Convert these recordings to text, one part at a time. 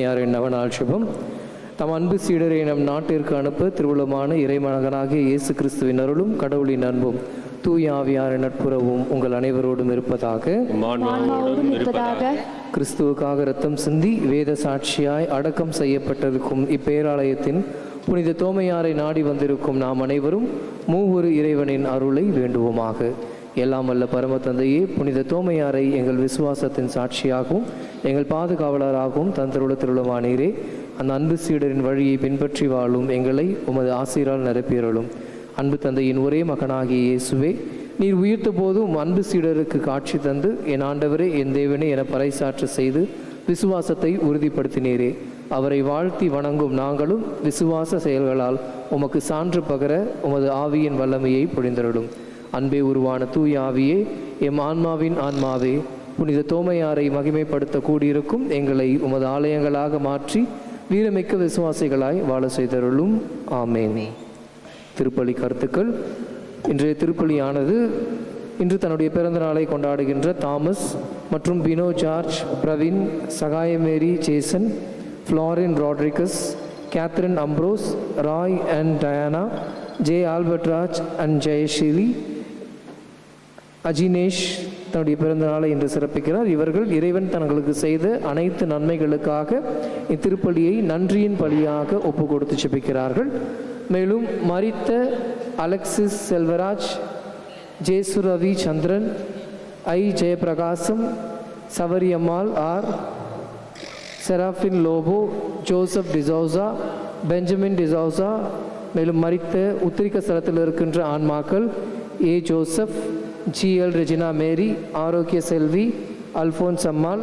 தோமையாரின் நவநாள் சுபம். தம் அன்பு சீடரை நம் நாட்டிற்கு அனுப்ப திருவுளமான இறைமகனாகிய இயேசு கிறிஸ்துவின் அருளும் கடவுளின் அன்பும் தூய ஆவியாரின் நட்புறவும் உங்கள் அனைவரோடும் இருப்பதாக. கிறிஸ்துவுக்காக இரத்தம் சிந்தி வேத சாட்சியாய் அடக்கம் செய்யப்பட்டிருக்கும் இப்பேராலயத்தின் புனித தோமையாரை நாடி வந்திருக்கும் நாம் அனைவரும் மூவொரு இறைவனின் அருளை வேண்டுவோமாக. எல்லாம் வல்ல பரம தந்தையே, புனித தோமையாரை எங்கள் விசுவாசத்தின் சாட்சியாகவும் எங்கள் பாதுகாவலராகவும் தந்தருளத்திலுள்ளமானீரே. அந்த அன்பு சீடரின் வழியை பின்பற்றி வாழும் எங்களை உமது ஆசீரால் நிரப்பியருளும். அன்பு தந்தையின் ஒரே மகனாகிய இயேசுவே, நீர் உயிர்த்த போதும் அன்பு சீடருக்கு காட்சி தந்து என் ஆண்டவரே என் தேவனே என பறைசாற்ற செய்து விசுவாசத்தை உறுதிப்படுத்தினீரே. அவரை வாழ்த்தி வணங்கும் நாங்களும் விசுவாச செயல்களால் உமக்கு சான்று பகர உமது ஆவியின் வல்லமையை பொழிந்தருளும். அன்பே உருவான தூய ஆவியே, எம் ஆன்மாவின் ஆன்மாவே, புனித தோமையாரை மகிமைப்படுத்த கூடியிருக்கும் எங்களை உமது ஆலயங்களாக மாற்றி வீரமிக்க விசுவாசிகளாய் வாழ செய்தருளும். ஆமேன். திருப்பலி கருத்துக்கள். இன்றைய திருப்பலியானது இன்று தன்னுடைய பிறந்த நாளை கொண்டாடுகின்ற தாமஸ் மற்றும் Bino George, Praveen, Sagayamary Jason, Florin Rodrigues, Catherine Ambrose, Roy and Diana, J Albertraj and Jayashree, Ajinesh தன்னுடைய பிறந்த நாளை இன்று சிறப்பிக்கிறார். இவர்கள் இறைவன் தங்களுக்கு செய்த அனைத்து நன்மைகளுக்காக இத்திருப்பலியை நன்றியின் பலியாக ஒப்பு கொடுத்து செபிக்கிறார்கள். மேலும் மரித்த Alexis Selvaraj, Jesu Ravi Chandran, I Jayaprakasam, Savariammal R, Seraphin Lobo, Joseph D'Souza, Benjamin D'Souza, மேலும் மரித்த உத்திரிக்க ஸ்தலத்தில் இருக்கின்ற ஆன்மாக்கள் A Joseph, G L Regina Mary, Arokya Selvi, Alphons அம்மாள்,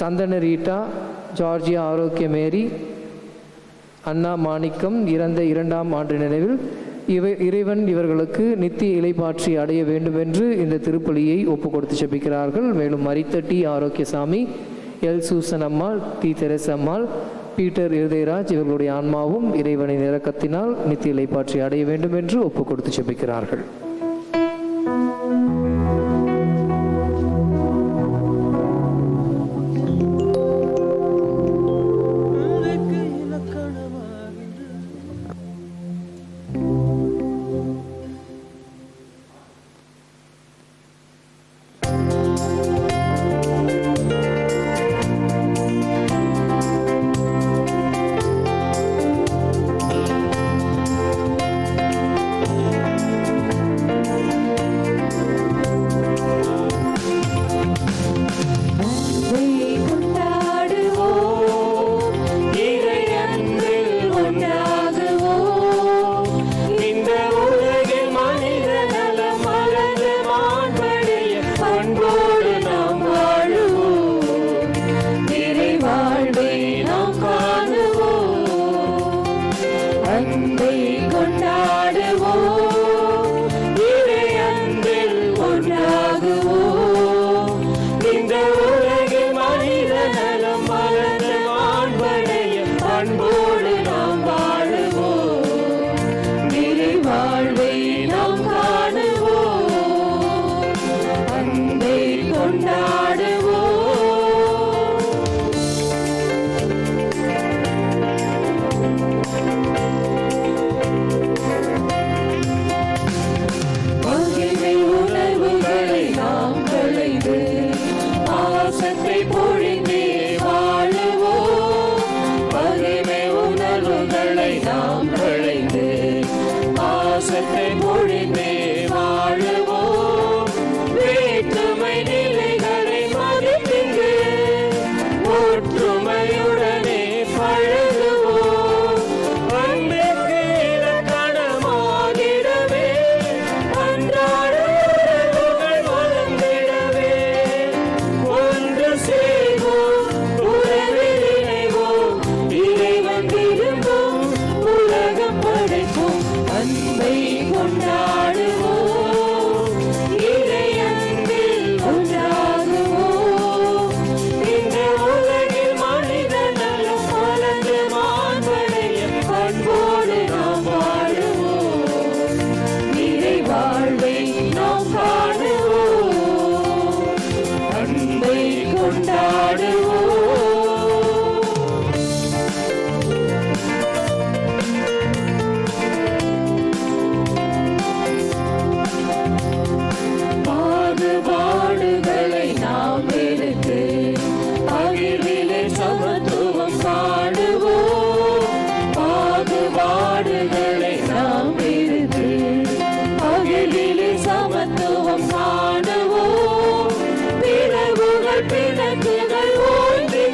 சந்தன ரீட்டா, ஜார்ஜியா ஆரோக்கிய மேரி, அண்ணா மாணிக்கம் இறந்த 2ஆம் ஆண்டு நினைவில் இறைவன் இவர்களுக்கு நித்திய இலைப்பாற்றி அடைய வேண்டும் என்று இந்த திருப்பலியை ஒப்பு கொடுத்து செபிக்கிறார்கள். மேலும் மரித்த டி ஆரோக்கியசாமி, எல் சூசன் அம்மாள், டி தெரஸ் அம்மாள், பீட்டர் இருதயராஜ் இவர்களுடைய ஆன்மாவும் இறைவனின் இரக்கத்தினால் நித்திய இலைப்பாற்றி அடைய வேண்டும் என்று ஒப்பு கொடுத்து செபிக்கிறார்கள். சமத்துவம் காணுவோம். பாகுபாடுகளை நாம் வெறுத்து பகலிலே சமத்துவம் காணுவோம். பிளவுகள் பிணக்குகள் ஓய்ந்து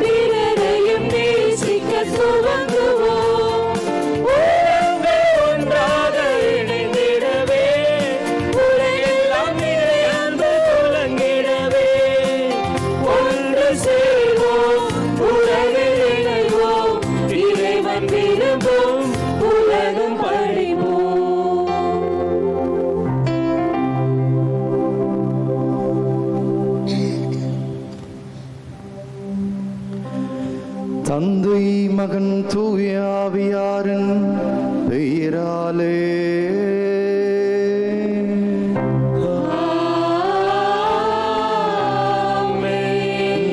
பிறரையும் நேசிக்க துவங்குவோம். உலகங்கள் ஒன்றாக இணைந்திடவே உலகெல்லாம் இறை அன்பு துலங்கிடவே ஒன்று சேர்வோம், உலகில் இணைவோம், இறைவன் விரும்பும் உலகம் படைப்போம். தந்தை மகன் தூய ஆவியாரின் பெயராலே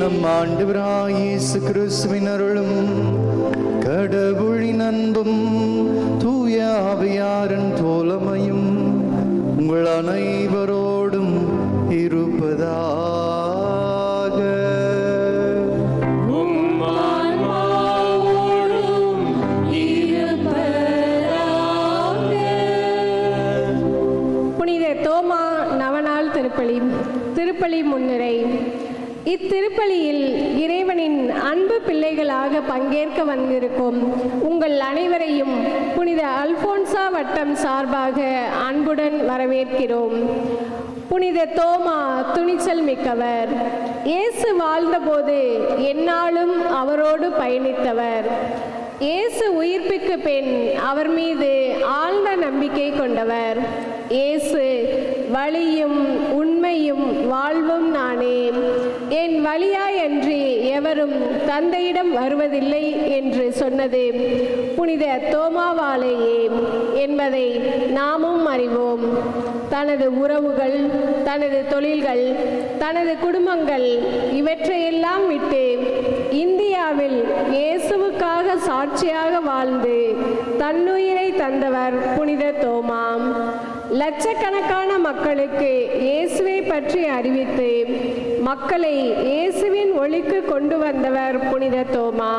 நம் ஆண்டவராய் இயேசு கிறிஸ்துவின் அருளும் கடவுளின் அன்பும் தூய ஆவியாரின் தோழமையும் உங்கள் அனைவரோடும் இருப்பதாக. திருப்பலி முன்னுரை. இத்திருப்பலியில் இறைவனின் அன்பு பிள்ளைகளாக பங்கேற்க வந்திருக்கும் உங்கள் அனைவரையும் புனித அல்போன்சா வட்டம் சார்பாக அன்புடன் வரவேற்கிறோம். புனித தோமா துணிச்சல் மிக்கவர். இயேசு வாழ்ந்தபோது எந்நாளும் அவரோடு பயணித்தவர். இயேசு உயிர்ப்புக்கு பின் அவர் மீது ஆழ்ந்த நம்பிக்கை கொண்டவர். இயேசு வழியும் உண்மையும் வாழ்வும் நானே, என் வழியாயன்றி எவரும் தந்தையிடம் வருவதில்லை என்று சொன்னது புனித தோமாவாலேயே என்பதை நாமும் அறிவோம். தனது உறவுகள், தனது தொழில்கள், தனது குடும்பங்கள் இவற்றையெல்லாம் விட்டு இந்தியாவில் இயேசுவுக்காக சாட்சியாக வாழ்ந்து தன்னுயிரை தந்தவர் புனித தோமா. லட்சக்கணக்கான மக்களுக்கு இயேசுவை பற்றி அறிவித்து மக்களை இயேசுவின் ஒளிக்கு கொண்டு வந்தவர் புனித தோமா.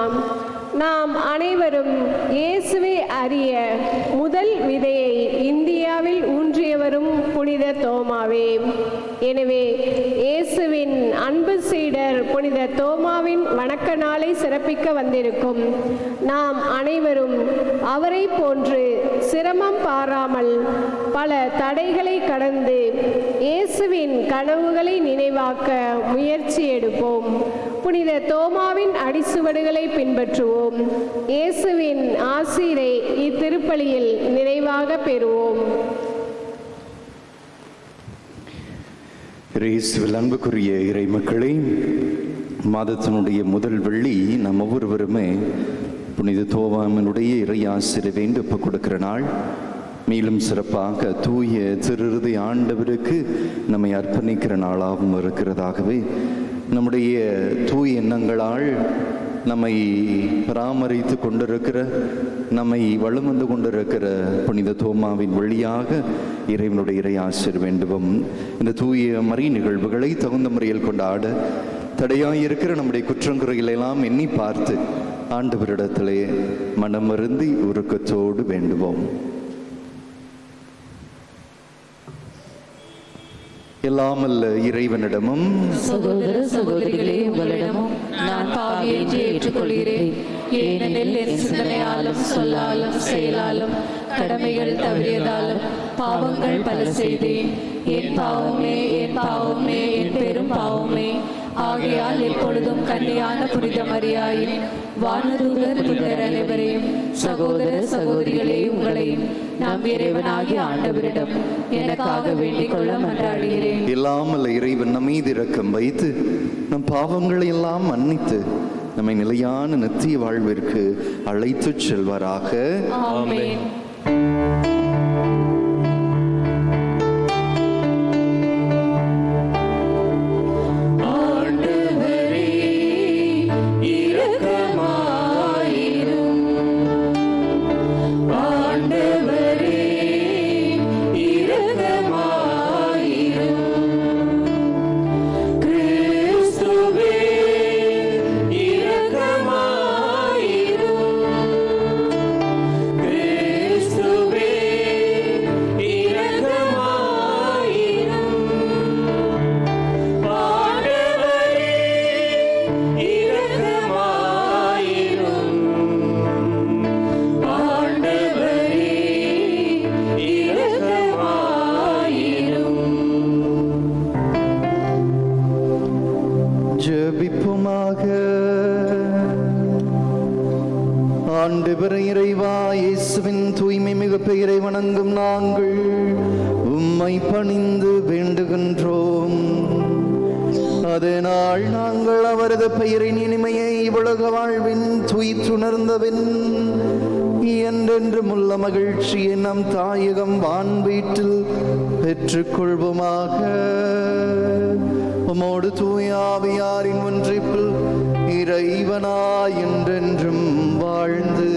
நாம் அனைவரும் இயேசுவை அறிய முதல் விதையை இந்தியாவில் ஊன்றியவரும் புனித தோமாவே. எனவே இயேசுவின் அன்பு சீடர் புனித தோமாவின் வணக்க நாளை சிறப்பிக்க வந்திருக்கும் நாம் அனைவரும் அவரை போன்று சிரமம் பாராமல் பல தடைகளை கடந்து இயேசுவின் கனவுகளை நினைவாக்க முயற்சி எடுப்போம். புனித தோமாவின் அடிசுவடுகளை பின்பற்றுவோம். இயேசுவின் ஆசீரை இத்திருப்பலியில் நிறைவாக பெறுவோம். இயேசுவில் அன்புக்குரிய இறை மக்களே, மாதத்தினுடைய முதல் வெள்ளி நம்ம ஒவ்வொருவருமே புனித தோமாவினுடைய இறை ஆசிரை வேண்டி ஒப்புக் கொடுக்கிற நாள். மேலும் சிறப்பாக தூய திருஹிருதய ஆண்டவருக்கு நம்மை அர்ப்பணிக்கிற நாளாகவும் இருக்கிறதாகவே நம்முடைய தூய எண்ணங்களால் நம்மை பராமரித்து கொண்டிருக்கிற, நம்மை வளம் வந்து கொண்டிருக்கிற புனித தோமாவின் வழியாக இறைவனுடைய இறை ஆசிர் வேண்டுவோம். இந்த தூய மறை நிகழ்வுகளை தகுந்த முறையில் கொண்டாட தடையாயிருக்கிற நம்முடைய குற்றங்குறைகளெல்லாம் எண்ணி பார்த்து ஆண்டவரிடத்திலே மனம் வருந்தி உருக்கத்தோடு வேண்டுவோம். எல்லாமல்ல இறைவனிடமும் சகோதர சகோதரிகளே உங்களிடமும் நான் பாவி என்று ஏற்றுக்கொள்கிறேன். ஏனெனில் என் சிந்தனையாலும் சொல்லாலும் செயலாலும் கடமைகள் தவறியதாலும் பாவங்கள் பல செய்தேன். என் பாவமே, என் பாவமே, என் பெரும் பாவமே. ஆகையால் எப்பொழுதும் கன்னியான புனித மரியாயின் வானதூதர் புனிதர் அனைவரையும் சகோதர சகோதரிகளே உங்களையும் நம் இறைவனாகிய ஆண்டவரிடம் எனக்காக வேண்டிக் கொள்ள மன்றாடுகிறேன். எல்லாமல்ல இறைவன் நம் மீது இரக்கம் வைத்து நம் பாவங்களை எல்லாம் மன்னித்து நம்மை நிலையான நித்திய வாழ்விற்கு அழைத்துச் செல்வாராக. ஆமென். ஆண்டவர் இறைவா இயேசுவின் தூய்மை மிகு பெயரை வணங்கும் நாங்கள் உம்மை பணிந்து வேண்டுகின்றோம். அதனால் நாங்கள் அவரது பெயரின் இனிமையை உலக வாழ்வின் துயிற்றுணர்ந்தபின் என்றென்றும் உள்ள மகிழ்ச்சியை நம் தாயகம் வான் வீட்டில் பெற்றுக்கொள்வோமாக. உமோடு தூயாவியாரின் ஒன்றிப்பில் இறைவனாய் என்றென்றும் வாழ்ந்து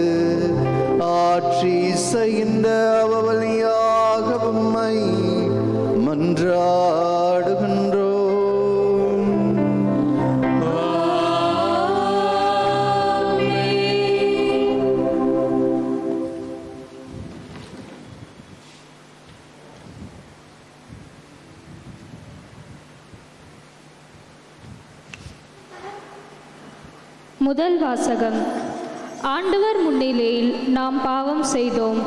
ஆட்சி செய்கின்ற அவவலியாக உம்மை மன்றாடுகின்றோம். முதல் வாசகம். ஆண்டவர் முன்னிலையில் நாம் பாவம் செய்தோம்,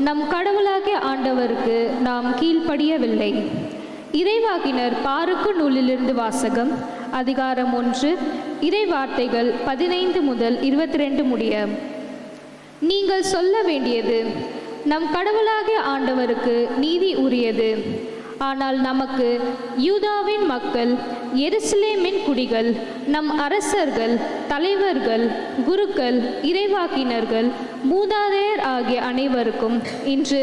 நம் கடவுளாகிய ஆண்டவருக்கு நாம் கீழ்ப்படியவில்லை. இறைவாக்கினர் பாருக்கு நூலிலிருந்து வாசகம். அதிகாரம் 1, இறை வார்த்தைகள் 15 முதல் 22 முடிய. நீங்கள் சொல்ல வேண்டியது, நம் கடவுளாகிய ஆண்டவருக்கு நீதி உரியது. ஆனால் நமக்கு யூதாவின் மக்கள், எருசலேமின் குடிகள், நம் அரசர்கள், தலைவர்கள், குருக்கள், இறைவாக்கினர்கள், மூதாதையர் ஆகிய அனைவருக்கும் இன்று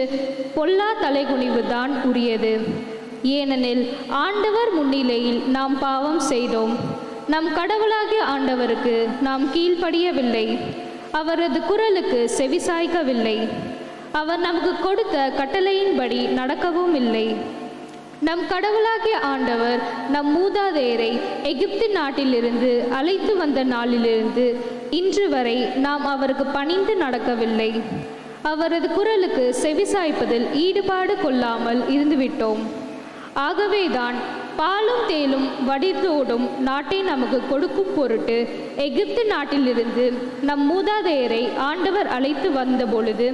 பொல்லா தலைகுனிவு தான் உரியது. ஏனெனில் ஆண்டவர் முன்னிலையில் நாம் பாவம் செய்தோம், நம் கடவுளாகிய ஆண்டவருக்கு நாம் கீழ்ப்படியவில்லை, அவரது குரலுக்கு செவிசாய்க்கவில்லை, அவர் நமக்கு கொடுத்த கட்டளையின்படி நடக்கவும் இல்லை. நம் கடவுளாகிய ஆண்டவர் நம் மூதாதையரை எகிப்து நாட்டிலிருந்து அழைத்து வந்த நாளிலிருந்து இன்று வரை நாம் அவருக்கு பணிந்து நடக்கவில்லை. அவரது குரலுக்கு செவிசாய்ப்பதில் ஈடுபாடு கொள்ளாமல் இருந்துவிட்டோம். ஆகவேதான் பாலும் தேலும் வடிதோடும் நாட்டை நமக்கு கொடுக்கும் பொருட்டு எகிப்து நாட்டிலிருந்து நம் மூதாதையரை ஆண்டவர் அழைத்து வந்த பொழுது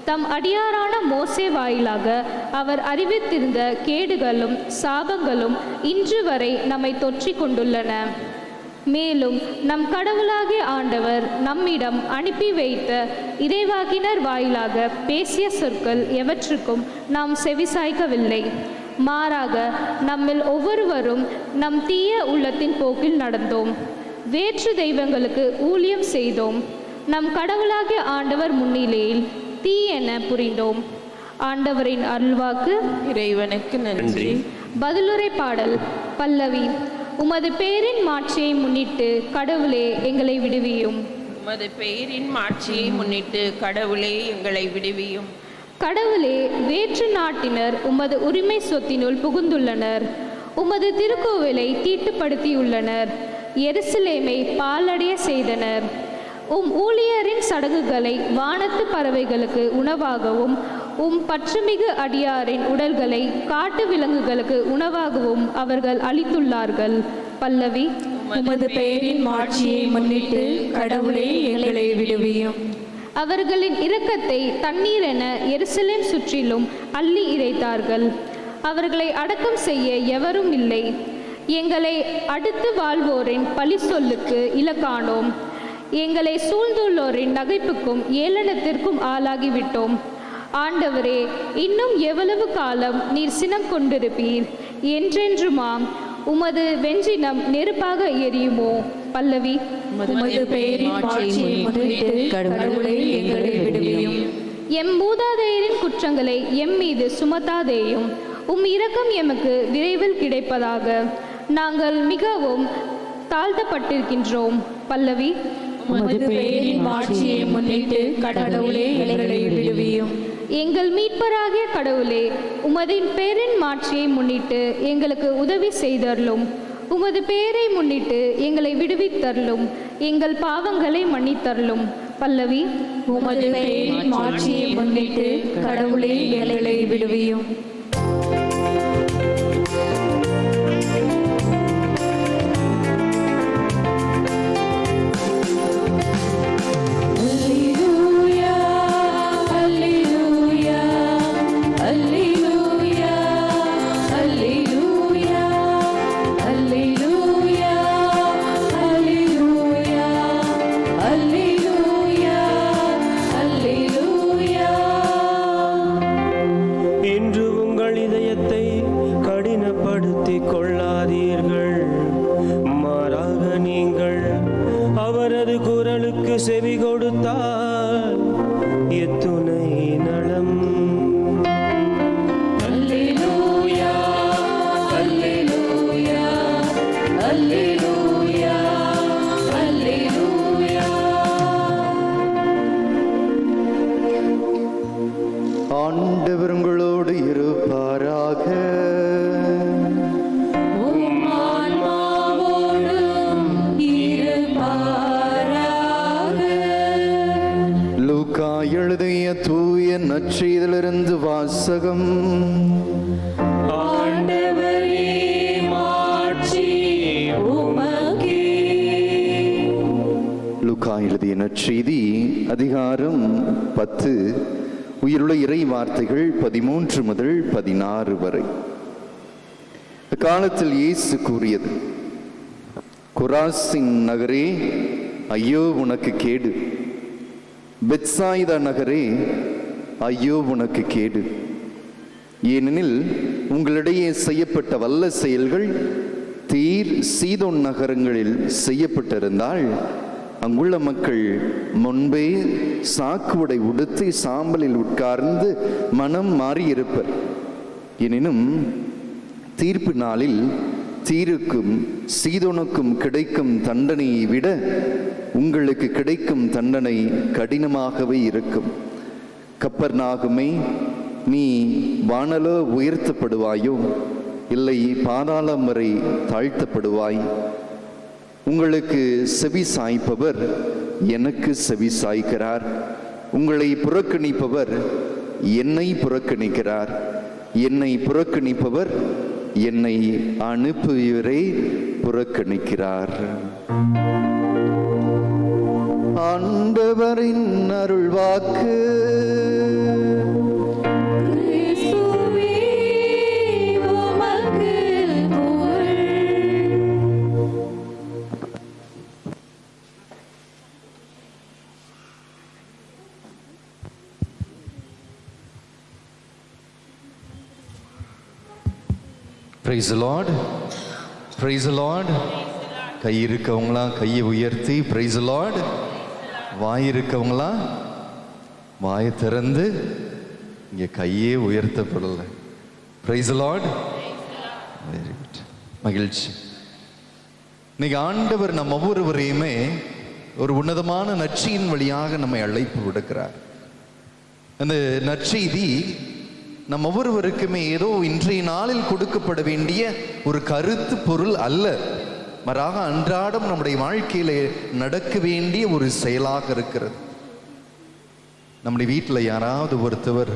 தம் அடியாரான மோசே வாயிலாக அவர் அறிவித்திருந்த கேடுகளும் சாபங்களும் இன்று வரை நம்மை தொற்றிக் கொண்டுள்ளன. மேலும் நம் கடவுளாகிய ஆண்டவர் நம்மிடம் அனுப்பி வைத்த இறைவாக்கினர் வாயிலாக பேசிய சொற்கள் எவற்றுக்கும் நாம் செவிசாய்க்கவில்லை. மாறாக நம்மில் ஒவ்வொருவரும் நம் தீய உள்ளத்தின் போக்கில் நடந்தோம், வேற்று தெய்வங்களுக்கு ஊழியம் செய்தோம், நம் கடவுளாகிய ஆண்டவர் முன்னிலையில் தீயென புரிந்தோம். ஆண்டவரின் அருள்வாக்கு. இறைவனுக்கு நன்றி. பதிலுரை பாடல். பல்லவி. உமது பேரின் மாட்சியை முன்னிட்டு கடவுளே எங்களை விடுவியும். உமது பெயரின் மாட்சியை முன்னிட்டு கடவுளே எங்களை விடுவியும். கடவுளே, வேற்று நாட்டினர் உமது உரிமை சொத்தினுள் புகுந்துள்ளனர், உமது திருக்கோவிலை தீட்டுப்படுத்தியுள்ளனர், எருசலேமை பாழடைய செய்தனர். ஊழியரின் சடங்குகளை வானத்து பறவைகளுக்கு உணவாகவும் பற்றுமிகு அடியாரின் உடல்களை காட்டு விலங்குகளுக்கு உணவாகவும் அவர்கள் அளித்துள்ளார்கள். பல்லவி. உமது பெயரின் மாட்சியை முன்னிட்டு கடவுளே எங்களை விடுவியும். அவர்களின் இரக்கத்தை தண்ணீர் என எருசலேம் சுற்றிலும் அள்ளி இறைத்தார்கள். அவர்களை அடக்கம் செய்ய எவரும் இல்லை. எங்களை அடுத்து வாழ்வோரின் பழி சொல்லுக்கு இலக்கானோம். எங்களை சூழ்ந்துள்ளோரின் நகைப்புக்கும் ஏளனத்திற்கும் ஆளாகிவிட்டோம். ஆண்டவரே, இன்னும் எவ்வளவு காலம் நீர் சினம் கொண்டிருப்பீர்? என்றென்றுமாம் உமது வெஞ்சினம் நெருப்பாக எரியுமோ? பல்லவி. உமது பெயரின் மாட்சியை முன்னிட்டு கடவுளே எங்களை விடுவியும். எம் மூதாதையரின் குற்றங்களை எம் மீது சுமத்தாதேயும். இரக்கம் எமக்கு விரைவில் கிடைப்பதாக. நாங்கள் மிகவும் தாழ்த்தப்பட்டிருக்கின்றோம். பல்லவி. உமது பெயரின் மாட்சியை முன்னிட்டு கடவுளே எங்களை விடுவியும். எங்கள் மீட்பராகிய கடவுளே, உமது பேரின் மாட்சியை முன்னிட்டு எங்களுக்கு உதவி செய்தருளும். உமது பெயரை முன்னிட்டு எங்களை விடுவித்தருளும். எங்கள் பாவங்களை மன்னித்தருளும். பல்லவி. உமது பெயரின் மாட்சியை முன்னிட்டு கடவுளே எங்களை விடுவியும். அவரது குரலுக்கு செவி கொடுத்தால் எத்துணை நலம். அல்லேலூயா அல்லேலூயா அல்லேலூயா அல்லேலூயா. ஆண்டவர் உங்களோடு இருப்பாராக. உம் ஆன்மாவோடும் இருப்பாராக. லூக்கா எழுதிய தூய நற்செய்தியிலிருந்து வாசகம். ஆண்டவரே மாட்சி உமக்கே. லூக்கா எழுதிய நற்செய்தி அதிகாரம் 10, உயிருள்ள இறை வார்த்தைகள் 13 முதல் 16 வரை. காலத்தில் இயேசு கூறியது, கொராசின் நகரே ஐயோ உனக்கு கேடு, பெத்சாயிதா நகரே ஐயோ உனக்கு கேடு. ஏனெனில் உங்களிடையே செய்யப்பட்ட வல்ல செயல்கள் தீர் சீதோன் நகரங்களில் செய்யப்பட்டிருந்தால் அங்குள்ள மக்கள் முன்பே சாக்கு உடை உடுத்தி சாம்பலில் உட்கார்ந்து மனம் மாறியிருப்பர். எனினும் தீர்ப்பு நாளில் தீருக்கும் சீதோனுக்கும் கிடைக்கும் தண்டனையை விட உங்களுக்கு கிடைக்கும் தண்டனை கடினமாகவே இருக்கும். கப்பர்நாகுமே, நீ வானலோ உயர்த்தப்படுவாயோ, இல்லை பாதாளம் வரை தாழ்த்தப்படுவாய். உங்களுக்கு செவி சாய்ப்பவர் எனக்கு செவி சாய்க்கிறார், உங்களை புறக்கணிப்பவர் என்னை புறக்கணிக்கிறார், என்னை புறக்கணிப்பவர் என்னை அனுப்பியவரை புறக்கணிக்கிறார். ஆண்டவரின் அருள்வாக்கு. கிறிஸ்துவே உமக்கு புகழ். Praise the Lord. Praise the Lord. கை இருக்கவங்களா கையை உயர்த்தி Praise the Lord. வாய் இருக்கவங்களா வாயை திறந்து. இங்கே கையே உயர்த்தப்படலை. Praise the Lord. Very good, மகிழ்ச்சி. இன்னைக்கு ஆண்டவர் நம்ம ஒவ்வொருவரையுமே ஒரு உன்னதமான நற்செய்தியின் வழியாக நம்மை அழைப்பு விடுக்கிறார். அந்த நற்செய்தி நம்ம ஒவ்வொருவருக்குமே ஏதோ இன்றைய நாளில் கொடுக்கப்பட வேண்டிய ஒரு கருத்து பொருள் அல்ல, மாறாக அன்றாடம் நம்முடைய வாழ்க்கையில நடக்க வேண்டிய ஒரு செயலாக இருக்கிறது. நம்முடைய வீட்டில் யாராவது ஒருத்தவர்,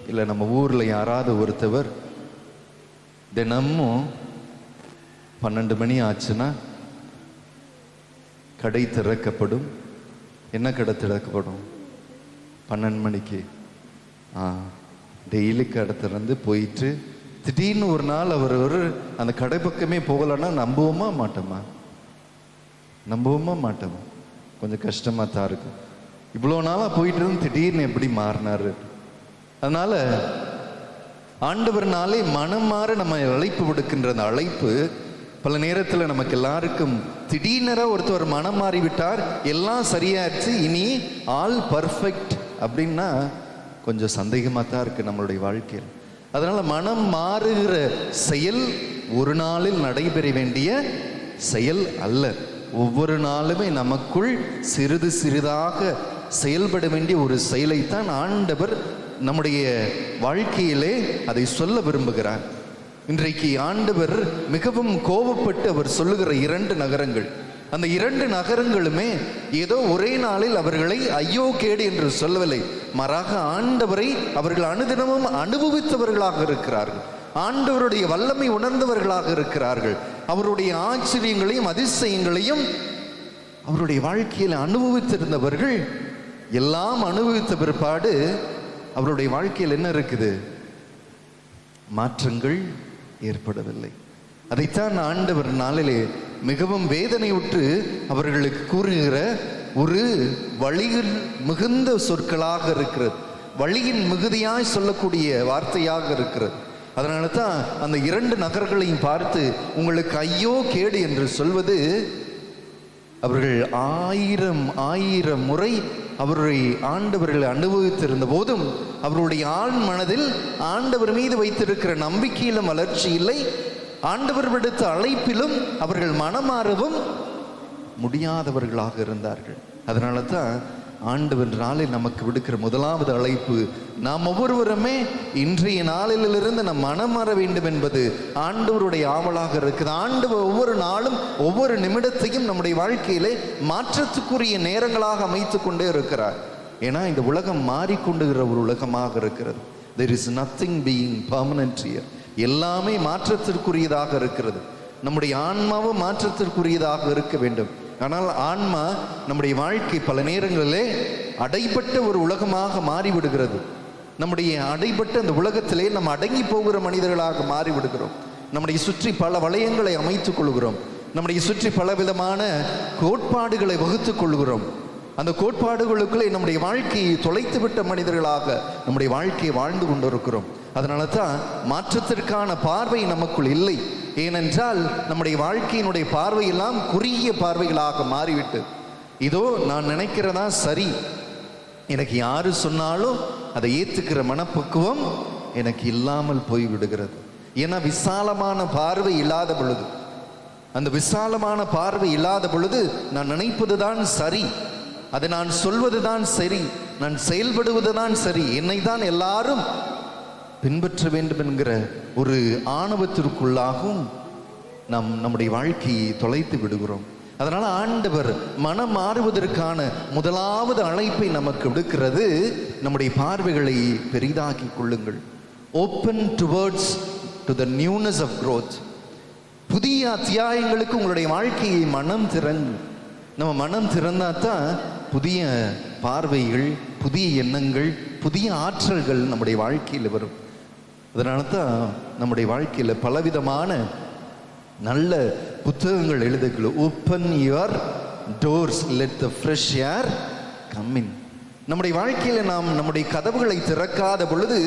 இல்லை நம்ம ஊரில் யாராவது ஒருத்தவர் தினமும் 12 மணி ஆச்சுன்னா கடை திறக்கப்படும். என்ன கடை திறக்கப்படும்? 12 மணிக்கு. டெய்லி கடை திறந்து போயிட்டு திடீர்னு ஒரு நாள் அவர் அந்த கடை பக்கமே போகலைன்னா நம்புவோமா மாட்டோமா? நம்புவோமா மாட்டோமா? கொஞ்சம் கஷ்டமாக தான் இருக்கும். இவ்வளோ நாளாக போயிட்டு இருந்து திடீர்னு எப்படி மாறினாரு? அதனால ஆண்டவர்னாலே மனம் மாற நம்ம அழைப்பு விடுக்கின்ற அந்த அழைப்பு பல நேரத்தில் நமக்கு எல்லாருக்கும் திடீர்னு ஒருத்தர் மனம் மாறிவிட்டார், எல்லாம் சரியாச்சு, இனி ஆல் பர்ஃபெக்ட் அப்படின்னா கொஞ்சம் சந்தேகமாக தான் இருக்குது நம்மளுடைய வாழ்க்கையில். அதனால் மனம் மாறுகிற செயல் ஒரு நாளில் நடைபெற வேண்டிய செயல் அல்ல. ஒவ்வொரு நாளுமே நமக்குள் சிறிது சிறிதாக செயல்பட வேண்டிய ஒரு செயலைத்தான் ஆண்டவர் நம்முடைய வாழ்க்கையிலே அதை சொல்ல விரும்புகிறார். இன்றைக்கு ஆண்டவர் மிகவும் கோபப்பட்டு அவர் சொல்லுகிற 2 நகரங்கள், அந்த 2 நகரங்களுமே ஏதோ ஒரே நாளில் அவர்களை ஐயோ கேடு என்று சொல்லவில்லை, மாறாக ஆண்டவரை அவர்கள் அனுதினமும் அனுபவித்தவர்களாக இருக்கிறார்கள். ஆண்டவருடைய வல்லமை உணர்ந்தவர்களாக இருக்கிறார்கள். அவருடைய ஆச்சரியங்களையும் அதிசயங்களையும் அவருடைய வாழ்க்கையில் அனுபவித்திருந்தவர்கள். எல்லாம் அனுபவித்த பிற்பாடு அவருடைய வாழ்க்கையில் என்ன இருக்குது? மாற்றங்கள் ஏற்படவில்லை. அதைத்தான் ஆண்டவர் நாளிலே மிகவும் வேதனையுற்று அவர்களுக்கு கூறுகிற ஒரு வழியில் மிகுந்த சொற்களாக இருக்கிறது, வழியின் மிகுதியாய் சொல்லக்கூடிய வார்த்தையாக இருக்கிறது. அதனால தான் அந்த 2 நகர்களையும் பார்த்து உங்களுக்கு ஐயோ கேடு என்று சொல்வது அவர்கள் ஆயிரம் முறை அவருடைய ஆண்டவர்கள் அனுபவித்திருந்த போதும் அவருடைய ஆண் மனதில் ஆண்டவர் மீது வைத்திருக்கிற நம்பிக்கையிலும் வளர்ச்சி இல்லை. ஆண்டவர் விடுத்த அழைப்பிலும் அவர்கள் மனமாறவும் முடியாதவர்களாக இருந்தார்கள். அதனால தான் ஆண்டவர் நாளில் நமக்கு விடுக்கிற முதலாவது அழைப்பு, நாம் ஒவ்வொருவருமே இன்றைய நாளிலிருந்து நம் மனம் மாற வேண்டும் என்பது ஆண்டவருடைய ஆவலாக இருக்குது. ஆண்டவர் ஒவ்வொரு நாளும் ஒவ்வொரு நிமிடத்தையும் நம்முடைய வாழ்க்கையிலே மாற்றத்துக்குரிய நேரங்களாக அமைத்து கொண்டே இருக்கிறார். ஏன்னா இந்த உலகம் மாறிக்கொண்டுகிற ஒரு உலகமாக இருக்கிறது. There is nothing being permanent here. எல்லாமே மாற்றத்திற்குரியதாக இருக்கிறது. நம்முடைய ஆன்மாவும் மாற்றத்திற்குரியதாக இருக்க வேண்டும். ஆனால் ஆன்மா நம்முடைய வாழ்க்கை பல நேரங்களிலே அடைபட்ட ஒரு உலகமாக மாறிவிடுகிறது. நம்முடைய அடைபட்ட அந்த உலகத்திலே நம்ம அடங்கி போகிற மனிதர்களாக மாறிவிடுகிறோம். நம்முடைய சுற்றி பல வளையங்களை அமைத்துக் கொள்கிறோம். நம்முடைய சுற்றி பல விதமான கோட்பாடுகளை வகுத்துக் கொள்கிறோம். அந்த கோட்பாடுகளுக்குள்ளே நம்முடைய வாழ்க்கையை தொலைத்துவிட்ட மனிதர்களாக நம்முடைய வாழ்க்கையை வாழ்ந்து கொண்டிருக்கிறோம். அதனால தான் மாற்றத்திற்கான பார்வை நமக்குள் இல்லை. ஏனென்றால் நம்முடைய வாழ்க்கையினுடைய பார்வையெல்லாம் குறுகிய பார்வைகளாக மாறிவிட்டு, இதோ நான் நினைக்கிறதா சரி, எனக்கு யாரு சொன்னாலும் அதை ஏற்றுக்கிற மனப்பக்குவம் எனக்கு இல்லாமல் போய்விடுகிறது. ஏன்னா விசாலமான பார்வை இல்லாத பொழுது, அந்த விசாலமான பார்வை இல்லாத பொழுது நான் நினைப்பது தான் சரி, அதை நான் சொல்வது தான் சரி, நான் செயல்படுவது தான் சரி, என்னை தான் எல்லாரும் பின்பற்ற வேண்டும் என்கிற ஒரு ஆணவத்திற்குள்ளாகவும் நம்முடைய வாழ்க்கையை தொலைத்து விடுகிறோம். அதனால ஆண்டவர் மனம் மாறுவதற்கான முதலாவது அழைப்பை நமக்கு விடுக்கிறது, நம்முடைய பார்வைகளை பெரிதாக்கி கொள்ளுங்கள். Open towards to the newness of growth. புதிய அத்தியாயங்களுக்கு உங்களுடைய வாழ்க்கையை மனம் திறந்து, நம்ம மனம் திறந்தா தான் புதிய பார்வைகள், புதிய எண்ணங்கள், புதிய ஆற்றல்கள் நம்முடைய வாழ்க்கையில் வரும். அதனால தான் நம்முடைய வாழ்க்கையில் பலவிதமான நல்ல புத்தகங்கள் எழுதுகள். Open your doors, let the fresh air come in. நம்முடைய வாழ்க்கையில் நாம் நம்முடைய கதவுகளை திறக்காத பொழுது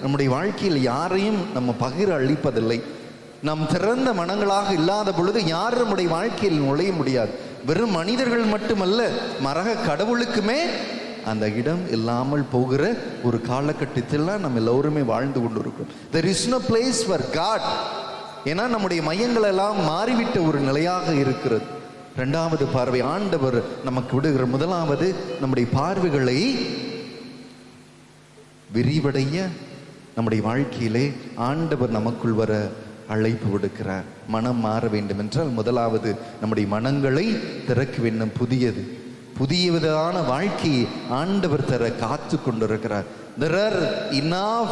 நம்முடைய வாழ்க்கையில் யாரையும் நம்ம பகிர அளிப்பதில்லை. நாம் திறந்த மனங்களாக இல்லாத பொழுது யார் நம்முடைய வாழ்க்கையில் நுழைய முடியாது. வெறும் மனிதர்கள் மட்டுமல்ல, மரக கடவுளுக்குமே அந்த இடம் இல்லாமல் போகிற ஒரு காலகட்டத்தில் நம்ம எல்லோருமே வாழ்ந்து கொண்டிருக்கிறோம். There is no place for God. ஏன்னா நம்முடைய மையங்கள் எல்லாம் மாறிவிட்ட ஒரு நிலையாக இருக்கிறது. இரண்டாவது பார்வை ஆண்டவர் நமக்கு விடுகிற முதலாவது, நம்முடைய பார்வைகளை விரிவடைய நம்முடைய வாழ்க்கையிலே ஆண்டவர் நமக்குள் வர அழைப்பு விடுக்கிறார். மனம் மாற வேண்டும் என்றால் முதலாவது நம்முடைய மனங்களை திறக்க வேண்டும். புதிய விதமான வாழ்க்கையை ஆண்டவர் தர காத்து கொண்டிருக்கிறார். There are enough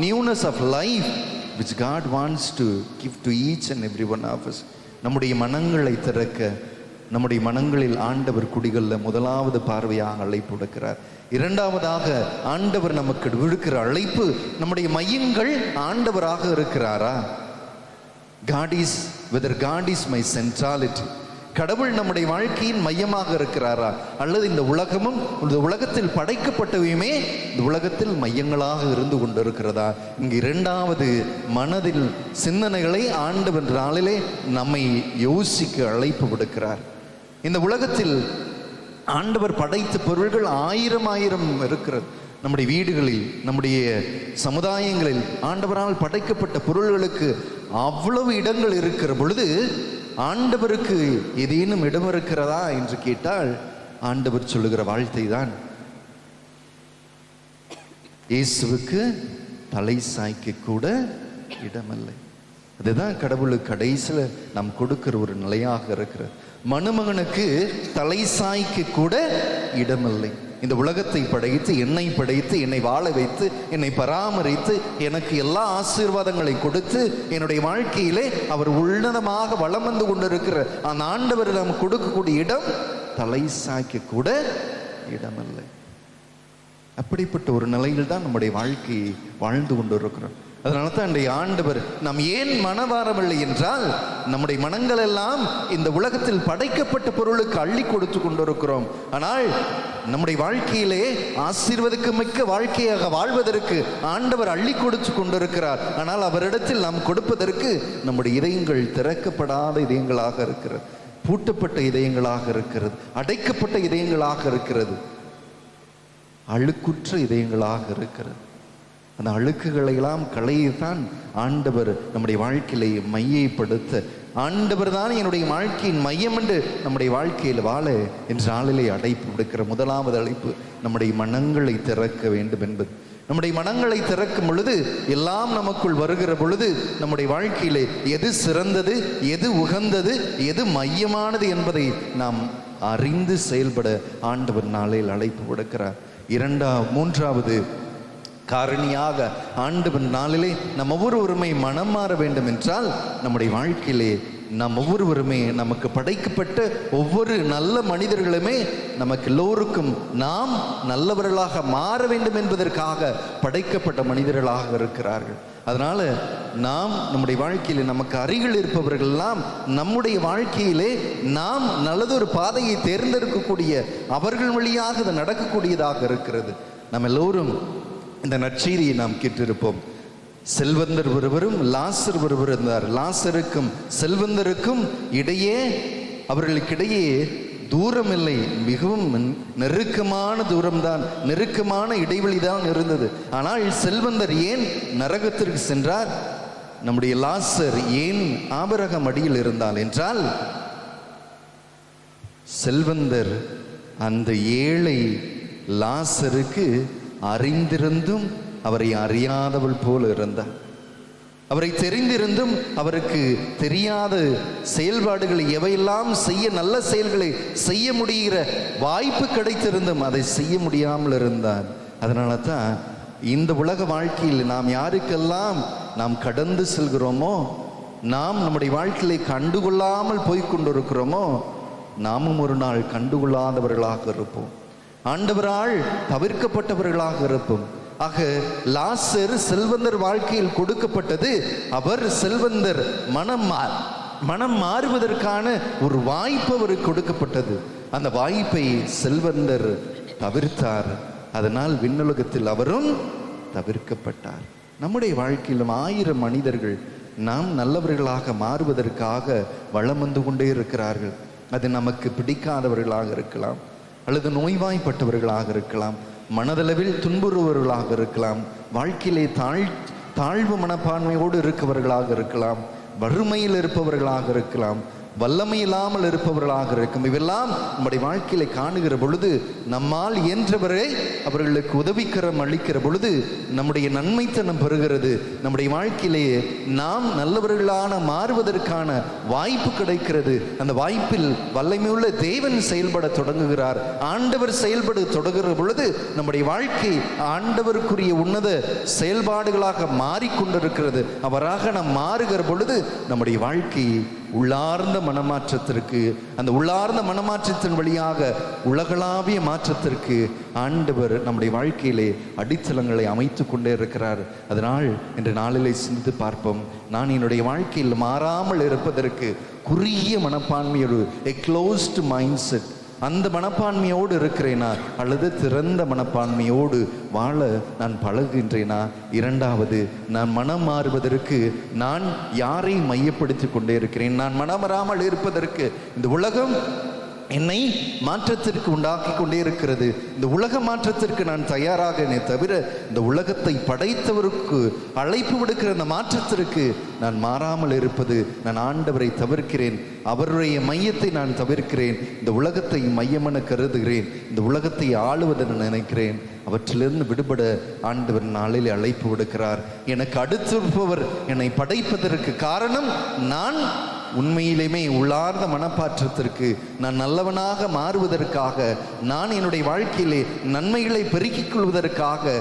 newness of life which God wants to give to each and every one of us. நம்முடைய மனங்களை திறக்க, நம்முடைய மனங்களில் ஆண்டவர் குடிகொள்ள முதலாவது பார்வையாக அழைப்பு விடுக்கிறார். இரண்டாவதாக ஆண்டவர் நமக்கு விடுக்கிற அழைப்பு, நம்முடைய மையங்கள் ஆண்டவராக இருக்கிறாரா? whether God is my centrality. கடவுள் நம்முடைய வாழ்க்கையின் மையமாக இருக்கிறாரா? அல்லது இந்த உலகமும் இந்த உலகத்தில் படைக்கப்பட்டவையுமே இந்த உலகத்தில் மையங்களாக இருந்து கொண்டிருக்கிறதா? இங்கு இரண்டாவது மனதில் சிந்தனைகளை ஆண்டவர் நாளிலே நம்மை யோசிக்க அழைப்பு விடுக்கிறார். இந்த உலகத்தில் ஆண்டவர் படைத்த பொருள்கள் ஆயிரம் இருக்கிறது. நம்முடைய வீடுகளில், நம்முடைய சமுதாயங்களில் ஆண்டவரால் படைக்கப்பட்ட பொருள்களுக்கு அவ்வளவு இடங்கள் இருக்கிற பொழுது ஆண்டவருக்கு ஏதேனும் இடம் இருக்கிறதா என்று கேட்டால் ஆண்டவர் சொல்லுகிற வார்த்தை தான், இயேசுவுக்கு தலை சாய்க்க கூட இடமில்லை. அதுதான் கடவுளுக்கு கடைசியில் நாம் கொடுக்கிற ஒரு நிலையாக இருக்கிறது. மணுமகனுக்கு தலை சாய்க்க கூட இடமில்லை. இந்த உலகத்தை படைத்து, என்னை வாழ வைத்து, என்னை பராமரித்து, எனக்கு எல்லா ஆசீர்வாதங்களை கொடுத்து என்னுடைய வாழ்க்கையிலே அவர் உன்னதமாக வளம் வந்து கொண்டிருக்கிற அந்த ஆண்டவர் நாம் கொடுக்கக்கூடிய இடம் தலை சாய்க்க கூட இடமில்லை. அப்படிப்பட்ட ஒரு நிலையில் தான் நம்முடைய வாழ்க்கையை வாழ்ந்து கொண்டிருக்கிறோம். அதனால தான் இன்றைய ஆண்டவர் நாம் ஏன் மனவாரவில்லை என்றால், நம்முடைய மனங்கள் எல்லாம் இந்த உலகத்தில் படைக்கப்பட்ட பொருளுக்கு அள்ளி கொடுத்து கொண்டிருக்கிறோம். ஆனால் நம்முடைய வாழ்க்கையிலே ஆசீர்வாதக்கு மிக்க வாழ்க்கையாக வாழ்வதற்கு ஆண்டவர் அள்ளி கொடுத்து கொண்டிருக்கிறார். ஆனால் அவரிடத்தில் நாம் கொடுப்பதற்கு நம்முடைய இதயங்கள் திறக்கப்படாத இதயங்களாக இருக்கிறது. பூட்டப்பட்ட இதயங்களாக இருக்கிறது, அடைக்கப்பட்ட இதயங்களாக இருக்கிறது, அழுக்குற்ற இதயங்களாக இருக்கிறது. அந்த அழுக்குகளை எல்லாம் களையத்தான் ஆண்டவர் நம்முடைய வாழ்க்கையிலே மையப்படுத்த, ஆண்டவர் தான் என்னுடைய வாழ்க்கையின் மையம் என்று நம்முடைய வாழ்க்கையில் வாழ என்ற நாளிலே அழைப்பு விடுக்கிற முதலாவது அழைப்பு நம்முடைய மனங்களை திறக்க வேண்டும் என்பது. நம்முடைய மனங்களை திறக்கும் பொழுது எல்லாம் நமக்குள் வருகிற பொழுது நம்முடைய வாழ்க்கையிலே எது சிறந்தது, எது உகந்தது, எது மையமானது என்பதை நாம் அறிந்து செயல்பட ஆண்டவர் நாளில் அழைப்பு விடுக்கிறார். மூன்றாவது காரணியாக ஆண்டவர் நாளிலே நம் ஒவ்வொருவருமே மனம் மாற வேண்டும் என்றால் நம்முடைய வாழ்க்கையிலே நாம் ஒவ்வொருவருமே, நமக்கு படைக்கப்பட்ட ஒவ்வொரு நல்ல மனிதர்களுமே நமக்கு எல்லோருக்கும் நாம் நல்லவர்களாக மாற வேண்டும் என்பதற்காக படைக்கப்பட்ட மனிதர்களாக இருக்கிறார்கள். அதனால நாம் நம்முடைய வாழ்க்கையிலே நமக்கு அருகில் இருப்பவர்கள்லாம் நம்முடைய வாழ்க்கையிலே நாம் நல்லதொரு பாதையை தேர்ந்தெடுக்கக்கூடிய அவர்கள் வழியாக அது நடக்கக்கூடியதாக இருக்கிறது. நம்ம எல்லோரும் இந்த நற்செய்தியை நாம் கேட்டிருப்போம். செல்வந்தர் ஒருவரும் லாசர் ஒருவர் இருந்தார். லாசருக்கும் செல்வந்தருக்கும் இடையே, அவர்களுக்கிடையே தூரம் இல்லை, மிகவும் நெருக்கமான தூரம்தான், நெருக்கமான இடைவெளி தான் இருந்தது. ஆனால் செல்வந்தர் ஏன் நரகத்திற்கு சென்றார், நம்முடைய லாசர் ஏன் ஆபிரகாம் அடியில் இருந்தால் என்றால், செல்வந்தர் அந்த ஏழை லாசருக்கு அறிந்திருந்தும் அவரை அறியாதவள் போல் இருந்தார். அவரை தெரிந்திருந்தும் அவருக்கு தெரியாத செயல்பாடுகளை எவையெல்லாம் செய்ய, நல்ல செயல்களை செய்ய முடிகிற வாய்ப்பு கிடைத்திருந்தும் அதை செய்ய முடியாமல் இருந்தார். அதனால தான் இந்த உலக வாழ்க்கையில் நாம் யாருக்கெல்லாம் நாம் கடந்து செல்கிறோமோ, நாம் நம்முடைய வாழ்க்கையை கண்டுகொள்ளாமல் போய்கொண்டிருக்கிறோமோ, நாமும் ஒரு நாள் கண்டுகொள்ளாதவர்களாக இருப்போம், ஆண்டவரால் தவிர்க்கப்பட்டவர்களாக இருப்போம். ஆக லாசர் செல்வந்தர் வாழ்க்கையில் கொடுக்கப்பட்டது, அவர் செல்வந்தர் மனம் மாறுவதற்கான ஒரு வாய்ப்பு அவருக்கு கொடுக்கப்பட்டது. அந்த வாய்ப்பை செல்வந்தர் தவிர்த்தார். அதனால் விண்ணுலகத்தில் அவரும் தவிர்க்கப்பட்டார். நம்முடைய வாழ்க்கையிலும் 1000 மனிதர்கள் நாம் நல்லவர்களாக மாறுவதற்காக வலம் வந்து கொண்டே இருக்கிறார்கள். அது நமக்கு பிடிக்காதவர்களாக இருக்கலாம், அல்லது நோய்வாய்ப்பட்டவர்களாக இருக்கலாம், மனதளவில் துன்புறுவர்களாக இருக்கலாம், வாழ்க்கையிலே தாழ்வு மனப்பான்மையோடு இருக்கவர்களாக இருக்கலாம், வறுமையில் இருப்பவர்களாக இருக்கலாம், வல்லமை இல்லாமல் இருப்பவர்களாக இருக்கும். இவெல்லாம் நம்முடைய வாழ்க்கையில காணுகிற பொழுது நம்மால் இயன்றவரை அவர்களுக்கு உதவிக்கரம் அளிக்கிற பொழுது நம்முடைய நன்மைத்தனம் பெறுகிறது. நம்முடைய வாழ்க்கையிலேயே நாம் நல்லவர்களான மாறுவதற்கான வாய்ப்பு கிடைக்கிறது. அந்த வாய்ப்பில் வல்லமையுள்ள தேவன் செயல்பட தொடங்குகிறார். ஆண்டவர் செயல்பட தொடங்குகிற பொழுது நம்முடைய வாழ்க்கை ஆண்டவருக்குரிய உன்னத செயல்பாடுகளாக மாறிக்கொண்டிருக்கிறது. அவராக நாம் மாறுகிற பொழுது நம்முடைய வாழ்க்கை உள்ளார்ந்த மனமாற்றத்திற்கு, அந்த உள்ளார்ந்த மனமாற்றத்தின் வழியாக உலகளாவிய மாற்றத்திற்கு ஆண்டவர் நம்முடைய வாழ்க்கையிலே அடித்தளங்களை அமைத்து கொண்டே இருக்கிறார். அதனால் இன்று நாளிலே சிந்தித்து பார்ப்போம். நான் என்னுடைய வாழ்க்கையில் மாறாமல் இருப்பதற்கு குறுகிய மனப்பான்மையோடு, a closed mindset, அந்த மனப்பான்மையோடு இருக்கிறேனா அல்லது திறந்த மனப்பான்மையோடு வாழ நான் பழகுகின்றேனா? இரண்டாவது, நான் மனம் மாறுவதற்கு நான் யாரை மையப்படுத்தி கொண்டே இருக்கிறேன்? நான் மனம் மாறாமல் இருப்பதற்கு இந்த உலகம் என்னை மாற்றத்திற்கு உண்டாக்கி கொண்டே இருக்கிறது. இந்த உலக மாற்றத்திற்கு நான் தயாராகனே தவிர இந்த உலகத்தை படைத்தவருக்கு அழைப்பு விடுக்கிற அந்த மாற்றத்திற்கு நான் மாறாமல் இருப்பது, நான் ஆண்டவரை தவிர்க்கிறேன், அவருடைய மையத்தை நான் தவிர்க்கிறேன், இந்த உலகத்தை மையமென கருதுகிறேன், இந்த உலகத்தை ஆளுவதென நினைக்கிறேன். அவற்றிலிருந்து விடுபட ஆண்டவர் நாளில் அழைப்பு விடுக்கிறார். எனக்கு அடுத்திருப்பவர் என்னை படைப்பதற்கு காரணம் நான் உண்மையிலுமே உள்ளார்ந்த மனப்பாற்றத்திற்கு, நான் நல்லவனாக மாறுவதற்காக, நான் என்னுடைய வாழ்க்கையிலே நன்மைகளை பெருக்கிக் கொள்வதற்காக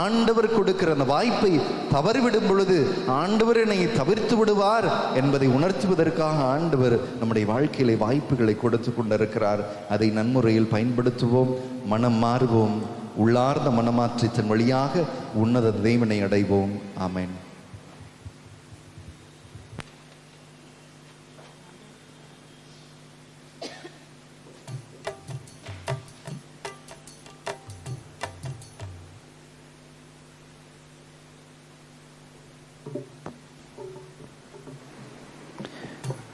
ஆண்டவர் கொடுக்கிற அந்த வாய்ப்பை தவறிவிடும் பொழுது ஆண்டவர் என்னை தவிர்த்து விடுவார் என்பதை உணர்த்துவதற்காக ஆண்டவர் நம்முடைய வாழ்க்கையிலே வாய்ப்புகளை கொடுத்து கொண்டிருக்கிறார். அதை நன்முறையில் பயன்படுத்துவோம், மனம் மாறுவோம், உள்ளார்ந்த மனமாற்றத்தின் வழியாக உன்னத தேவனை அடைவோம். ஆமென்.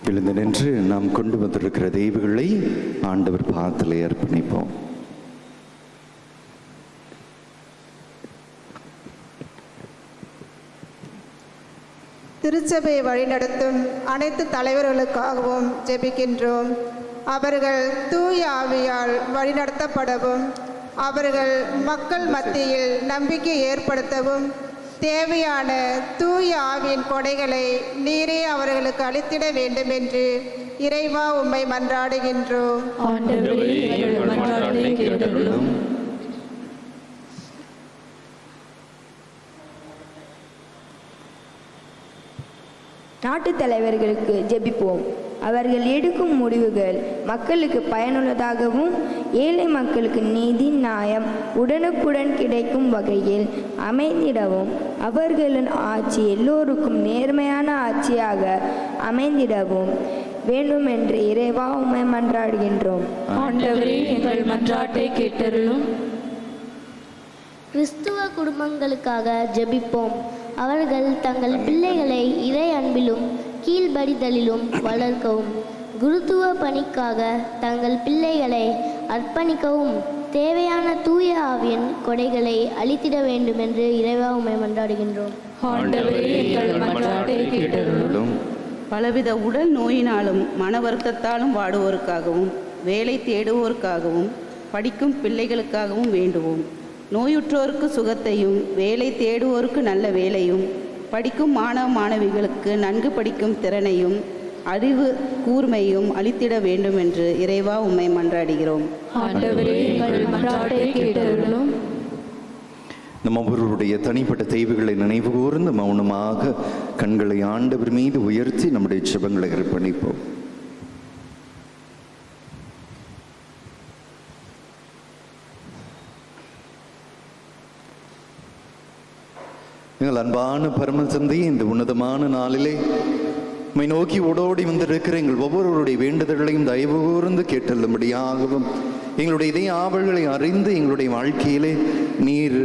எழுந்து நின்று நாம் கொண்டு வந்திருக்கிற தெய்வங்களை ஆண்டவர் பாதத்தில் அர்ப்பணிப்போம். திருச்சபையை வழிநடத்தும் அனைத்து தலைவர்களுக்காகவும் ஜெபிக்கின்றோம். அவர்கள் தூய ஆவியால் வழிநடத்தப்படவும் அவர்கள் மக்கள் மத்தியில் நம்பிக்கை ஏற்படுத்தவும் தேவையான தூய ஆவியின் கொடைகளை நீரே அவர்களுக்கு அளித்திட வேண்டும் என்று இறைவா உம்மை மன்றாடுகின்றோம். நாட்டு தலைவர்களுக்கு ஜெபிப்போம். அவர்கள் எடுக்கும் முடிவுகள் மக்களுக்கு பயனுள்ளதாகவும் ஏழை மக்களுக்கு நீதி நியாயம் உடனுக்குடன் கிடைக்கும் வகையில் அமைந்திடவும் அவர்களின் ஆட்சி எல்லோருக்கும் நேர்மையான ஆட்சியாக அமைந்திடவும் வேண்டும் என்று இறைவா உம்மை மன்றாடுகின்றோம். ஆண்டவரே, எங்கள் மன்றாட்டை கேட்டருளும். கிறிஸ்துவ குடும்பங்களுக்காக ஜெபிப்போம். அவர்கள் தங்கள் பிள்ளைகளை இறை அன்பிலும் கீழ்ப்படிதலிலும் வளர்க்கவும் குருத்துவ பணிக்காக தங்கள் பிள்ளைகளை அர்ப்பணிக்கவும் தேவையான தூய ஆவியின் கொடைகளை அளித்திட வேண்டும் என்று இறைவா உம்மை மன்றாடுகின்றோம். ஆண்டவரே, எங்கள் மன்றாட்டை கேட்டருளும். பலவித உடல் நோயினாலும் மன வருத்தத்தாலும் வாடுவோருக்காகவும் வேலை தேடுவோருக்காகவும் படிக்கும் பிள்ளைகளுக்காகவும் வேண்டுவோம். நோயுற்றோருக்கு சுகத்தையும் வேலை தேடுவோருக்கு நல்ல வேலையும் படிக்கும் மாணவ மாணவிகளுக்கு நன்கு படிக்கும் திறனையும் அறிவு கூர்மையும் அளித்திட வேண்டும் என்று இறைவா உம்மை மன்றாடுகிறோம். ஆண்டவரே, எங்கள் மன்றாட்டை கேட்டருளும். நம் ஒவ்வொருவருடைய தனிப்பட்ட தேவைகளை நினைவு கூர்ந்து மௌனமாக கண்களை ஆண்டவர் மீது உயர்த்தி நம்முடைய ஜெபங்களை அர்ப்பணிப்போம். எங்கள் அன்பான பரம தந்தை, இந்த உன்னதமான நாளிலே உம்மை நோக்கி ஓடோடி வந்திருக்கிற எங்கள் ஒவ்வொருவருடைய வேண்டுதல்களையும் தயவு கூர்ந்து கேட்டல்லும்படியாகவும் எங்களுடைய இதய ஆவல்களை அறிந்து எங்களுடைய வாழ்க்கையிலே நீர்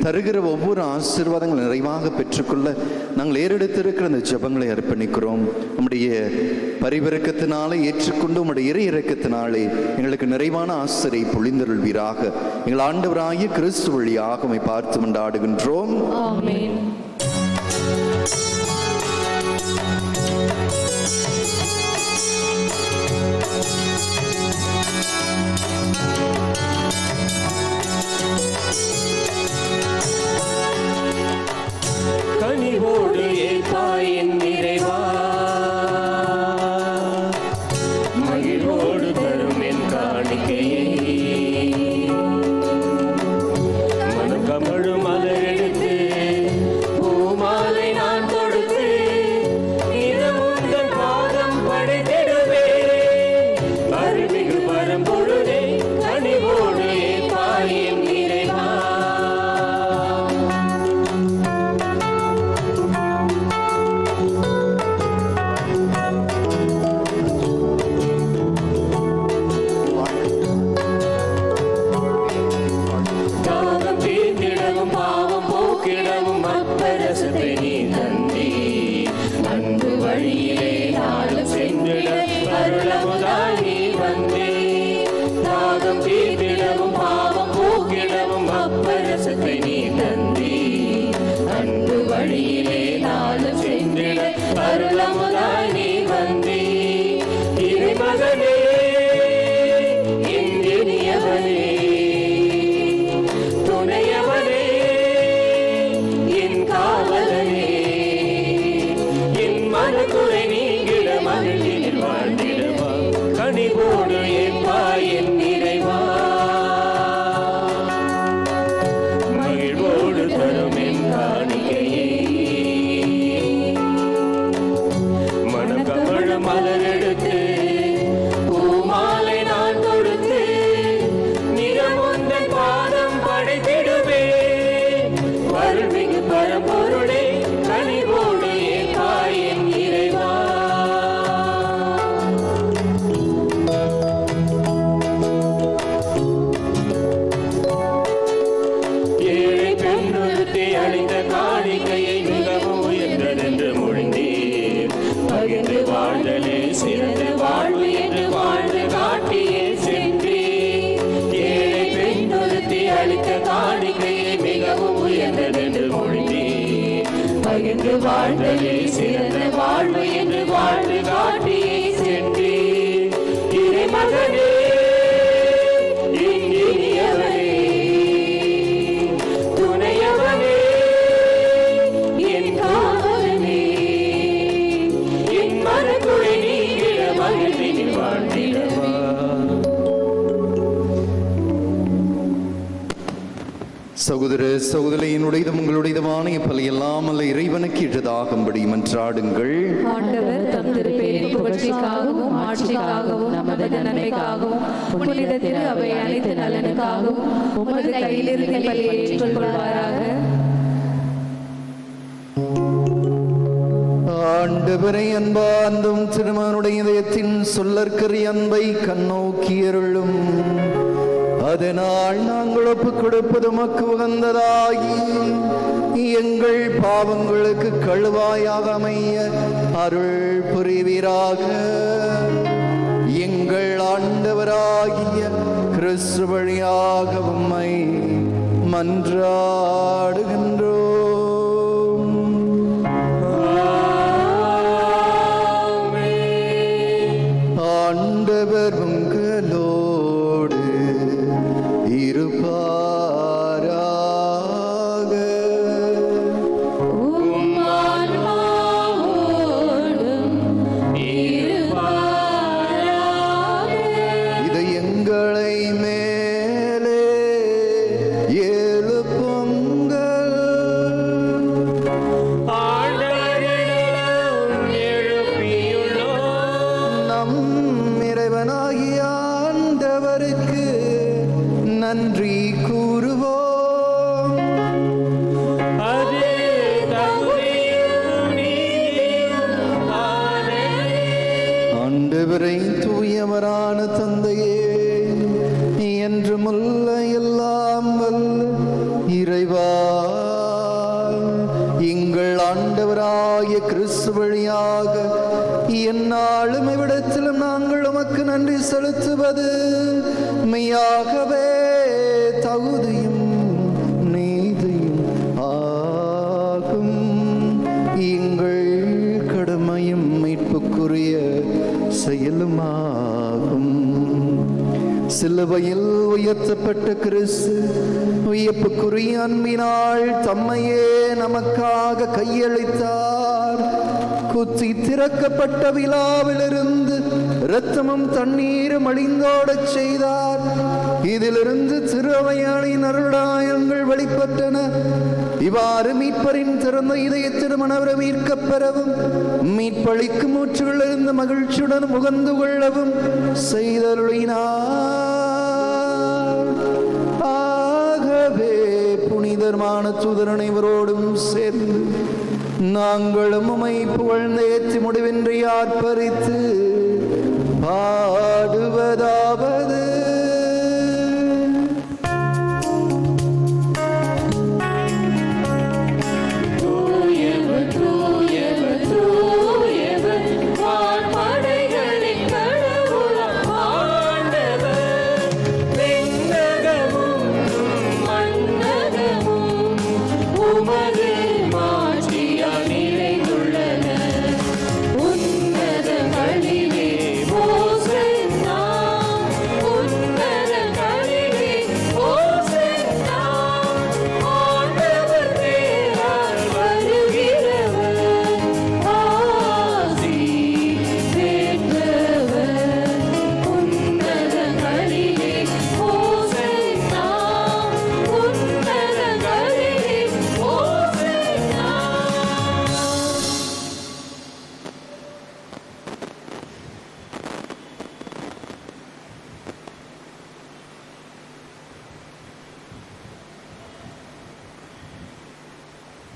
தருகிற ஒவ்வொரு ஆசீர்வாதங்கள் நிறைவாக பெற்றுக்கொள்ள நாங்கள் ஏறெடுத்திருக்கிற அந்த ஜெபங்களை அர்ப்பணிக்கிறோம். நம்முடைய பரிவிறக்கத்தினாலே ஏற்றுக்கொண்டு உம்முடைய இறை இரக்கத்தினாலே எங்களுக்கு நிறைவான ஆசிரை பொழிந்தருள்வீராக. எங்கள் ஆண்டவராகிய கிறிஸ்து வழியாக உம்மை பார்த்து கொண்டாடுகின்றோம். ஆமென். கனிவோடு ஏற்பாயின் நிறைவா, மகிழ்வோடு தரும் என் காணிக்கையை மனக்கமழும் மலரெடுத்து பூமாலை நான் தொட மகிழ்ந்து வாழ்தலே சிறந்த வாழ்வு என்று வாழ்வு காட்டியே சென்றீர். இறைமகனே இனியவனே துணையவனே என் காவலனே என் மனக்குறை நீங்கிட மகிழ்வில் வாழ்ந்திடவா. சகோதர சகோதரியினுடையதும் உங்களுடையதுமான இப்பலையெல்லாம் அல்ல இறைவனுக்கு இட்டதாகும்படி மன்றாடுங்கள். ஆண்டவர் தம் திருப்பெயரின் புகழ்ச்சிக்காகவும் ஆட்சிக்காகவும் நமது நன்மைக்காகவும் புனித திரு அவை அனைத்து நலனுக்காகவும் உமது கையிலிருந்து பலியை ஏற்றுக்கொள்வாராக. ஆண்டவரை அன்பார்ந்தும் திருமகனுடைய இதயத்தின் சொல்லற்கரிய அன்பை கண்ணோக்கியருளும். அதனால் நாங்கள் ஒப்புக் கொடுப்பது உமக்கு உகந்ததாகி எங்கள் பாவங்களுக்கு கழுவாயாக அமைய அருள் புரிவீராக. எங்கள் ஆண்டவராகிய கிறிஸ்து வழியாக உம்மை மன்றாடுகின்றோம். ஆண்டவர் உங்களோடு இருப்பாராக. இதை எங்களை மேலே எழுப்புங்கள். நம் இறைவனாகிய ஆண்டவருக்கு நன்றி கூறுவோம். ஆண்டவரை தூயவரான தந்தையே என்றுமுள்ள எல்லாம் வல்ல இறைவா, எங்கள் ஆண்டவராகிய கிறிஸ்து வழியாக எந்நாளும் இவ்விடத்திலும் நாங்கள் உமக்கு நன்றி செலுத்துவது மெய்யாகவே தகுதியும் நீதியும் ஆகும். எங்கள் கடமையும் மீட்புக்குரிய செயலுமாகும். சிலுவையில் உயர்த்தப்பட்ட கிறிஸ்து வியப்புக்குரிய அன்பினால் தம்மையே நமக்காக கையளித்தார். குத்தி திறக்கப்பட்ட விழாவிலிருந்து இரத்தமும் தண்ணீரும் அழிந்தோடச் செய்தார். இதிலிருந்து திருவையாளின் அருளாயங்கள் வெளிப்பட்டன. இவ்வாறு மீட்பரின் திறந்த இதயத்திலும் மனவரை மீட்கப் பெறவும் மீட்பளிக்கும் ஊற்றுகளிலிருந்து மகிழ்ச்சியுடன் முகந்து கொள்ளவும் செய்தருளினார். ஆகவே புனிதமான தூதர் அனைவரோடும் சேர்ந்து நாங்களும் உம்மை புகழ்ந்து ஏற்றி முடிவின்றி ஆர்ப்பரித்து பாடுவதாவது.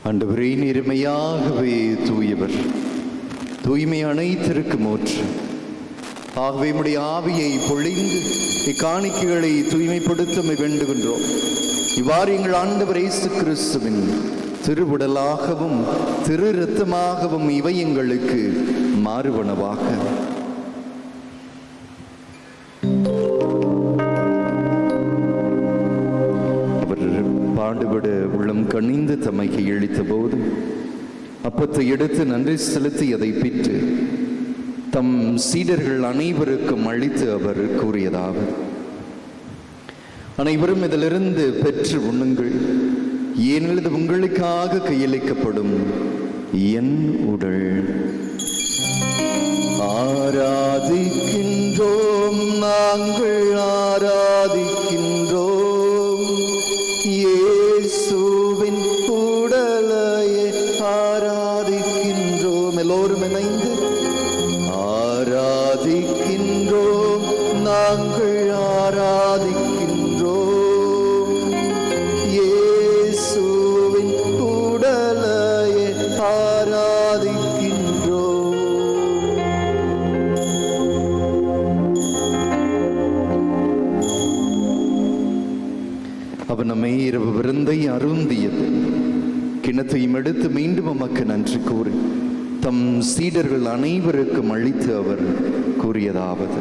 ஆண்டவரே, நேர்மையாகவே தூயவர், தூய்மை அனைத்திற்கும் ஊற்று. ஆகவே உம்முடைய ஆவியை பொழிந்து இக்காணிக்கைகளை தூய்மைப்படுத்த வேண்டுகின்றோம். இவ்வாறு எங்கள் ஆண்டவர் இயேசு கிறிஸ்துவின் திருவுடலாகவும் திரு இரத்தமாகவும் இவை எங்களுக்கு மாறுவனவாக. பாடுபட உள்ளம் கனிந்து தம்மை கையளித்த போது அப்பத்தை எடுத்து நன்றி செலுத்தி அதை பிற்று தம் சீடர்கள் அனைவருக்கும் அளித்து அவர் கூறியதாவது: அனைவரும் இதிலிருந்து பெற்று உண்ணுங்கள், ஏனெனில் இது உங்களுக்காக கையளிக்கப்படும் என் உடல். ஆராதிக்கின்றோம், நாங்கள் ஆராதிக்கின்றோம் இயேசுவின் உடலையே ஆராதிக்கின்றோம். எல்லோரும் இணைந்து ஆராதிக்கின்றோம், நாங்கள் ஆராதிக்கின்றோம் இயேசுவின் உடலையே ஆராதிக்கின்றோம். அவர் நம்மை இரவு விருந்தை அருந்தியது கிணத்தையும் எடுத்து மீண்டும் உமக்கு நன்றி கூறி தம் சீடர்கள் அனைவருக்கும் அளித்து அவர் கூறியதாவது: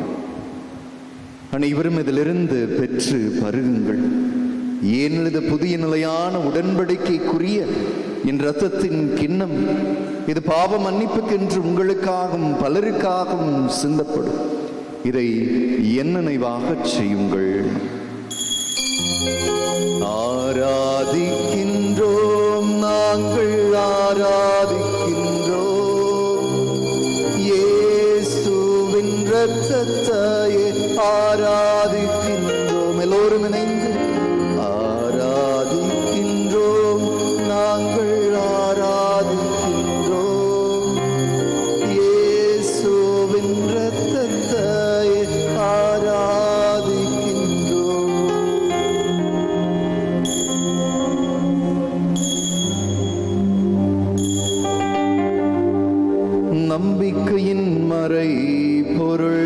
அனைவரும் இதிலிருந்து பெற்று பருகுங்கள், ஏனெனில் இது புதிய நிலையான உடன்படிக்கைக்குரிய என் இரத்தத்தின் கிண்ணம். இது பாவ மன்னிப்புக்கென்று உங்களுக்காகவும் பலருக்காகவும் சிந்தப்படும். இதை என் நினைவாகச் செய்யுங்கள். ஆராதிக்கின்றோம், நாங்கள் ஆராதிக்கின்றோம் இயேசுவின் இரத்தத்தையே ஆராதிக்கின்றோம். எல்லோரும் இணைந்து ஆராதிக்கின்றோம், நாங்கள் ஆராதிக்கின்றோம் இயேசுவின் இரத்தத்தையே ஆராதிக்கின்றோம். நம்பிக்கையின் மறை பொருள்.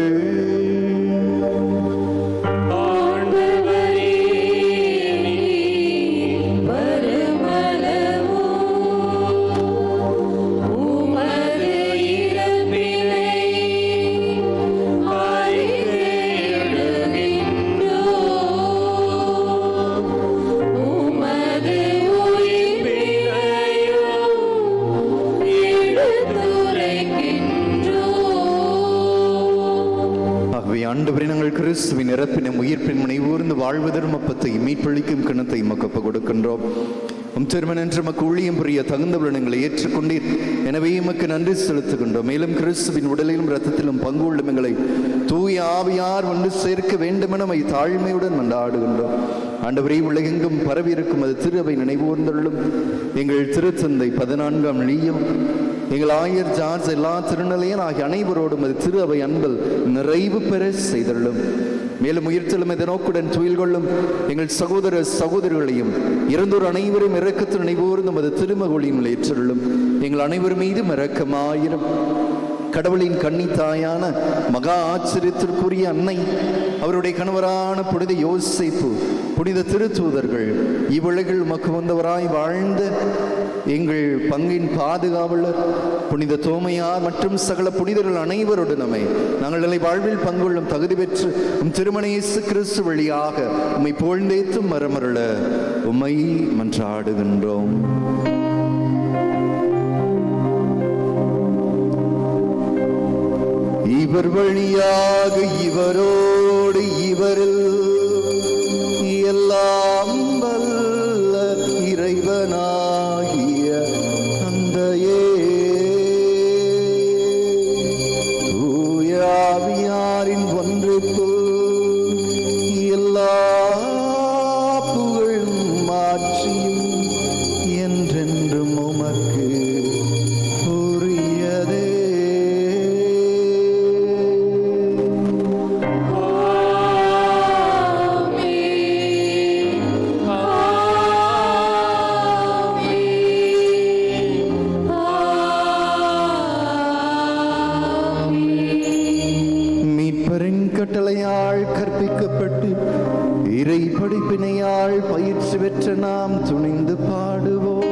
ஆண்டவரே, நாங்கள் கிறிஸ்துவின் இறப்பினும் உயிர்ப்பின் முனைவூர்ந்து வாழ்வதரும் அப்பத்தை மீட்பளிக்கும் கிணத்தை மக்கப்ப கொடுக்கின்றோம். திருமணம் என்று மக்கு ஊழியம் புரிய தகுந்தவர்கள் எங்களை ஏற்றுக்கொண்டீர். எனவே எமக்கு நன்றி செலுத்துகின்றோம். மேலும் கிறிஸ்துவின் உடலிலும் இரத்தத்திலும் பங்கு கொள்ளும் எங்களை தூய ஆவியார் ஒன்று சேர்க்க வேண்டுமென மை தாழ்மையுடன் மன்றாடுகின்றோம். ஆண்டவரே, உலகெங்கும் பரவி இருக்கும் அது திரு அவை நினைவூர்ந்தள்ளும். எங்கள் திருத்தந்தை 14ஆம் லீயம், எங்கள் ஆயர் ஜார்ஜ், எல்லா திருநிலையர் ஆகிய அனைவரோடும் அது திரு அவை அன்பில் நிறைவு பெற செய்தள்ளும். மேலும் உயிர்த்தெழும் எதை நோக்குடன் துயில் கொள்ளும் எங்கள் சகோதர சகோதரிகளையும் இறந்தோர் அனைவரும் இரக்கத்தில் நினைவோர்ந்து அது திருமகொழியும் ஏற்றருளும். எங்கள் அனைவர் மீதும் இரக்கமாயிரும். கடவுளின் கன்னி தாயான மகா ஆச்சரியத்திற்குரிய அன்னை, அவருடைய கணவரான புனித யோசேப்பு, புனித திருத்தூதர்கள், இவ்வுலகில் உமக்கு வந்தவராய் வாழ்ந்த எங்கள் பங்கின் பாதுகாவலர் புனித தோமையார் மற்றும் சகல புனிதர்கள் அனைவரோடு நம்மை நாங்கள் நிலை வாழ்வில் பங்குள்ளும் தகுதி பெற்று திருமண இயேசு கிறிஸ்து வழியாக உம்மை புகழ்ந்தேத்தும் மரமருள உம்மை மன்றாடுகின்றோம். இவர் வழியாக இவரோடு இவரில் எல்லாம் வல்ல இறைவனாகிய தந்தையே, தூய ஆவியாரின் ஒன்றிப்பு எல்லா புகழும் மாற்றியும் என்றென்றும் உமக்கு உரியதே. கட்டளையால் கற்பிக்கப்பட்டு இறை படிப்பினையால் பயிற்சி பெற்ற நாம் துணிந்து பாடுவோம்.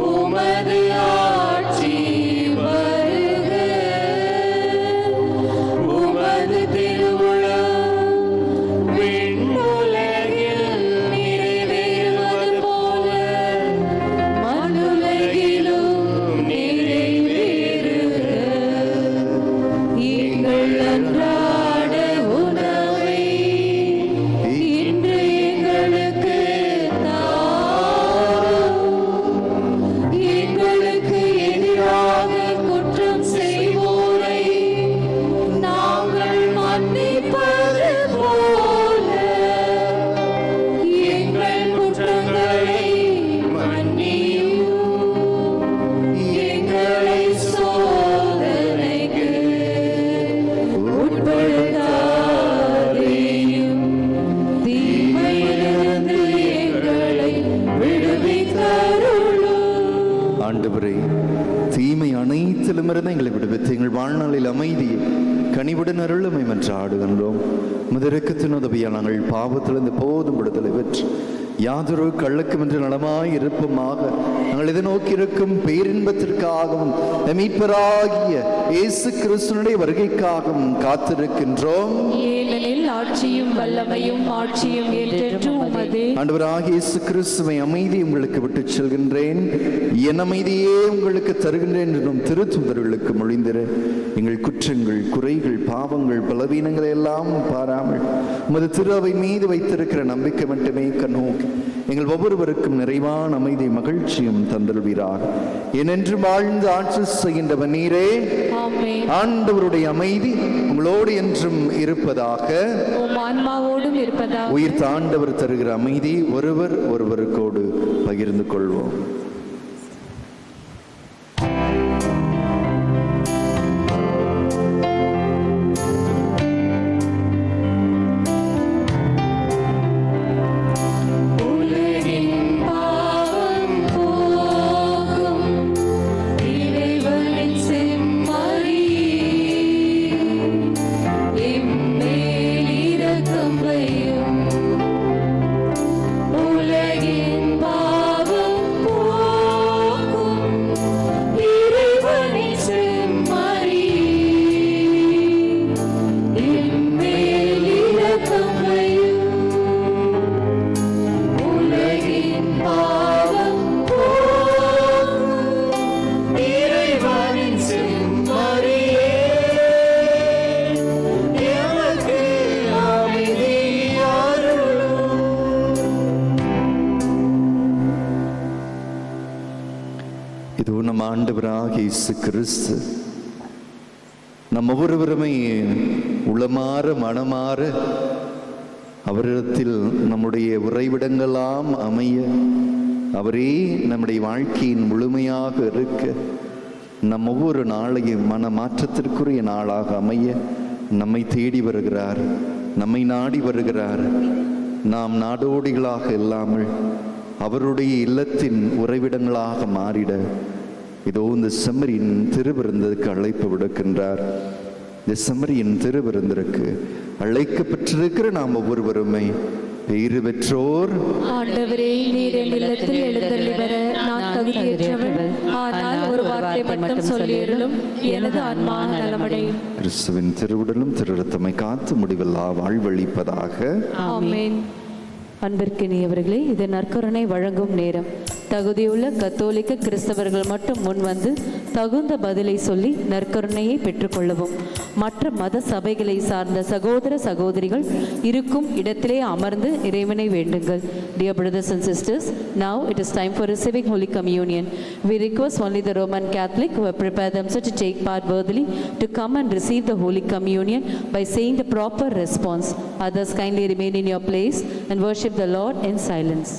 உமது ஆட்சி ஆண்டவரே, தீமை அனைத்திலுமிருந்து எங்களை விடுவித்து எங்கள் வாழ்நாளில் அமைதியை கனிவுடன் அருளுமை மன்றாடுகின்றோம். முதற்கத்தின் உதவியால் நாங்கள் பாவத்திலிருந்து போதும் விடுதலை பெற்று யாதொரு கள்ளக்குமின்றி நலமாய் இருப்போமாக. நாங்கள் எதிர்நோக்கி இருக்கும் பேரின்பத்திற்காகவும் மீட்பராகிய இயேசு கிறிஸ்துவினுடைய வருகைக்காகவும் காத்திருக்கின்றோம். ஏனெனில் ஆட்சியும் வல்லமையும் ஆட்சியும் என்றென்றும் உமதே. ஆண்டவராகிய இயேசு கிறிஸ்துவை அமைதி உங்களுக்கு விட்டுச் செல்கின்றேன், என் அமைதியே உங்களுக்கு தருகின்றேன் என்றும் திருத்தூதர்களுக்கு மொழிந்திர எங்கள் குற்றங்கள், குறைகள், பாவங்கள், பலவீனங்களை எல்லாம் பாராமல் உமது திரு அவை மீது வைத்திருக்கிற நம்பிக்கை மட்டுமே கண்ணோக்கி எங்கள் ஒவ்வொருவருக்கும் நிறைவான அமைதி மகிழ்ச்சியும் தந்தல்வீராக. ஏனென்று வாழ்ந்து ஆட்சி செய்கின்றவர் நீரே. ஆண்டவருடைய அமைதி உங்களோடு என்றும் இருப்பதாக, ஆன்மாவோடும் இருப்பதாக. உயிர் தாண்டவர் தருகிற அமைதி ஒருவர் ஒருவருக்கோடு பகிர்ந்து கொள்வோம். இதோ நம் ஆண்டவராகிய இயேசு கிறிஸ்து நம் ஒவ்வொருவருமே உளமாற மனமாற அவரிடத்தில் நம்முடைய உறைவிடங்களாம் அமைய, அவரே நம்முடைய வாழ்க்கையின் முழுமையாக இருக்க, நம் ஒவ்வொரு நாளையும் மன மாற்றத்திற்குரிய நாளாக அமைய நம்மை தேடி வருகிறார், நம்மை நாடி வருகிறார். நாம் நாடோடிகளாக இல்லாமல் அவருடைய இல்லத்தின் உறைவிடங்களாக மாறிட இதோ இந்த செம்மறியின் திருவிருந்ததுக்கு அழைப்பு விடுக்கின்றார். இந்த செம்மறியின் திருவிருந்திற்கு அழைக்கப்பட்டிருக்கிற நாம் ஒவ்வொருவருமே பேறு பெற்றோர். ஆண்டவரே, நீர் என் இல்லத்தில் எழுந்தருளி வர நான் தகுதியற்றவள். ஆனால் ஒரு வார்த்தை மட்டும் சொல்லியருளும், எனது ஆன்மா நலமடையும். கிறிஸ்துவின் திருவுடலும் திருரத்தமை காத்து முடிவில்லா வாழ்வளிப்பதாக. ஆமென். அன்பிற்கினியவர்களே, இது நற்கருணை வழங்கும் நேரம். தகுதியுள்ள கத்தோலிக்க கிறிஸ்தவர்கள் மட்டும் முன் வந்து தகுந்த பதிலை சொல்லி நற்கருணையை பெற்றுக்கொள்ளவும். மற்ற மத சபைகளை சார்ந்த சகோதர சகோதரிகள் இருக்கும் இடத்திலே அமர்ந்து இறைவனை வேண்டுங்கள். Dear brothers and sisters, now it is time for receiving Holy Communion. We request only the Roman Catholic who have prepared themselves to take part worthily to come and receive the Holy Communion by saying the proper response. Others kindly remain in your place and worship the Lord in silence.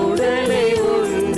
உடலை உன்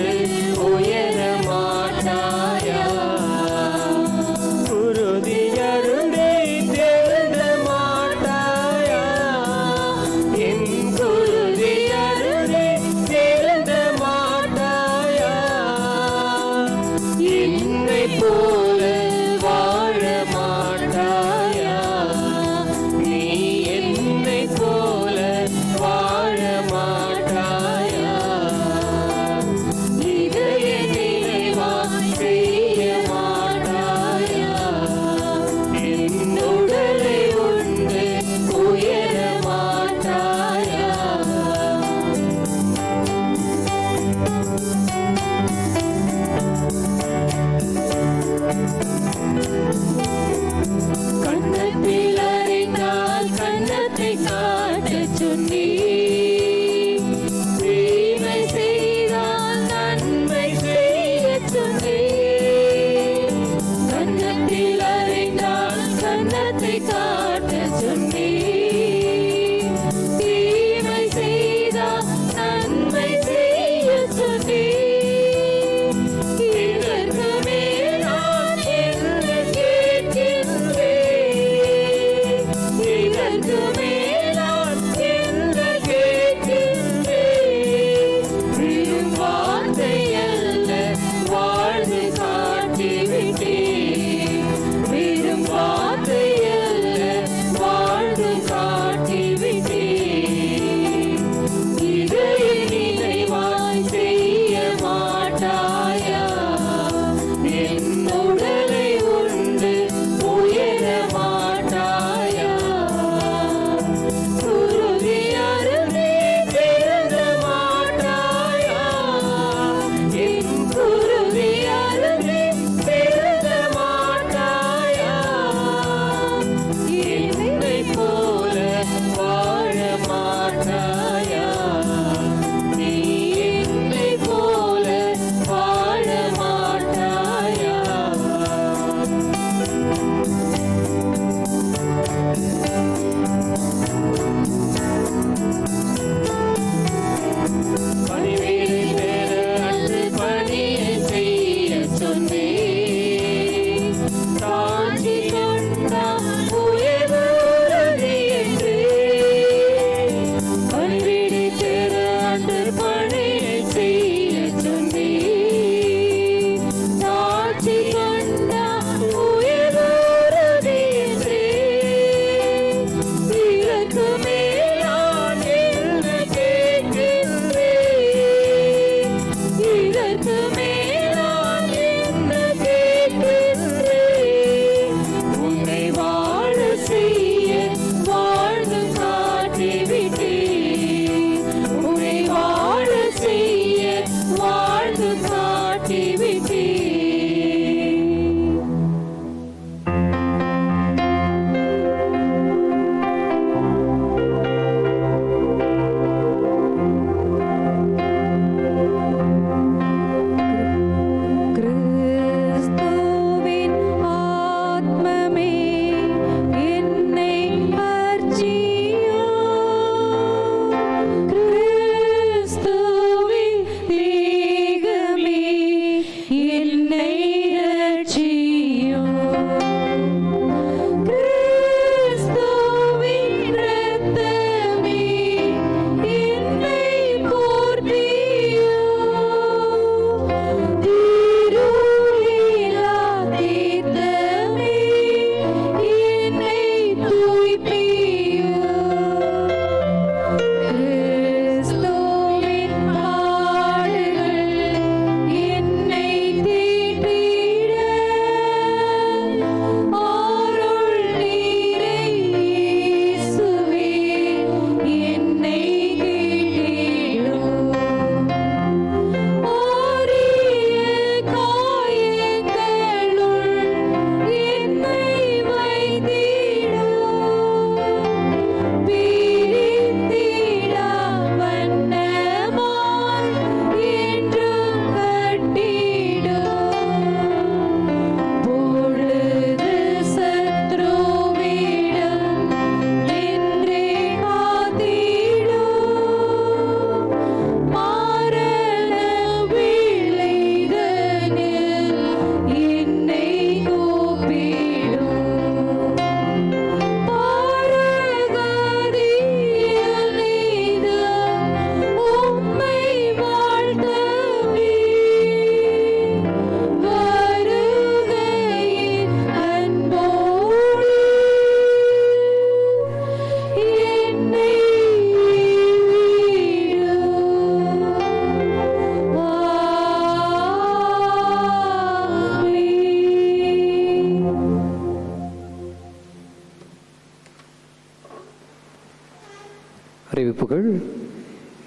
அறிவிப்புகள்.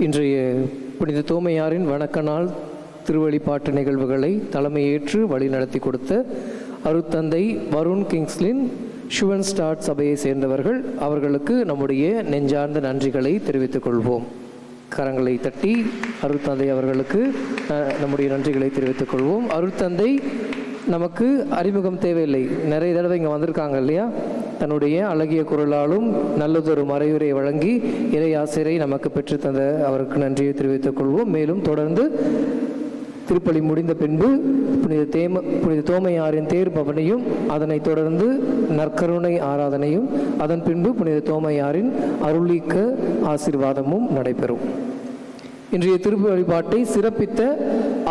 இன்றைய புனித தோமையாரின் வணக்க நாள் திருவழிபாட்டு நிகழ்வுகளை தலைமையேற்று வழிநடத்தி கொடுத்த அருட்தந்தை வருண் கிங்ஸ்லின் ஷுவன் ஸ்டார்ட் சபையை சேர்ந்தவர்கள், அவர்களுக்கு நம்முடைய நெஞ்சார்ந்த நன்றிகளை தெரிவித்துக் கொள்வோம். கரங்களை தட்டி அருட்தந்தை அவர்களுக்கு நம்முடைய நன்றிகளை தெரிவித்துக் கொள்வோம். அருட்தந்தை நமக்கு அறிமுகம் தேவையில்லை, நிறைய தடவை இங்கே வந்திருக்காங்க இல்லையா? தன்னுடைய அழகிய குரலாலும் நல்லதொரு மறையுரை வழங்கி இறை ஆசிரை நமக்கு பெற்றுத்தந்த அவருக்கு நன்றியை தெரிவித்துக் கொள்வோம். மேலும் தொடர்ந்து திருப்பலி முடிந்த பின்பு புனித தோமையாரின் தேர் பவனியும், அதனைத் தொடர்ந்து நற்கருணை ஆராதனையும், அதன் பின்பு புனித தோமையாரின் அருளீக்க ஆசீர்வாதமும் நடைபெறும். இன்றைய திருப்பலி வழிபாட்டை சிறப்பித்த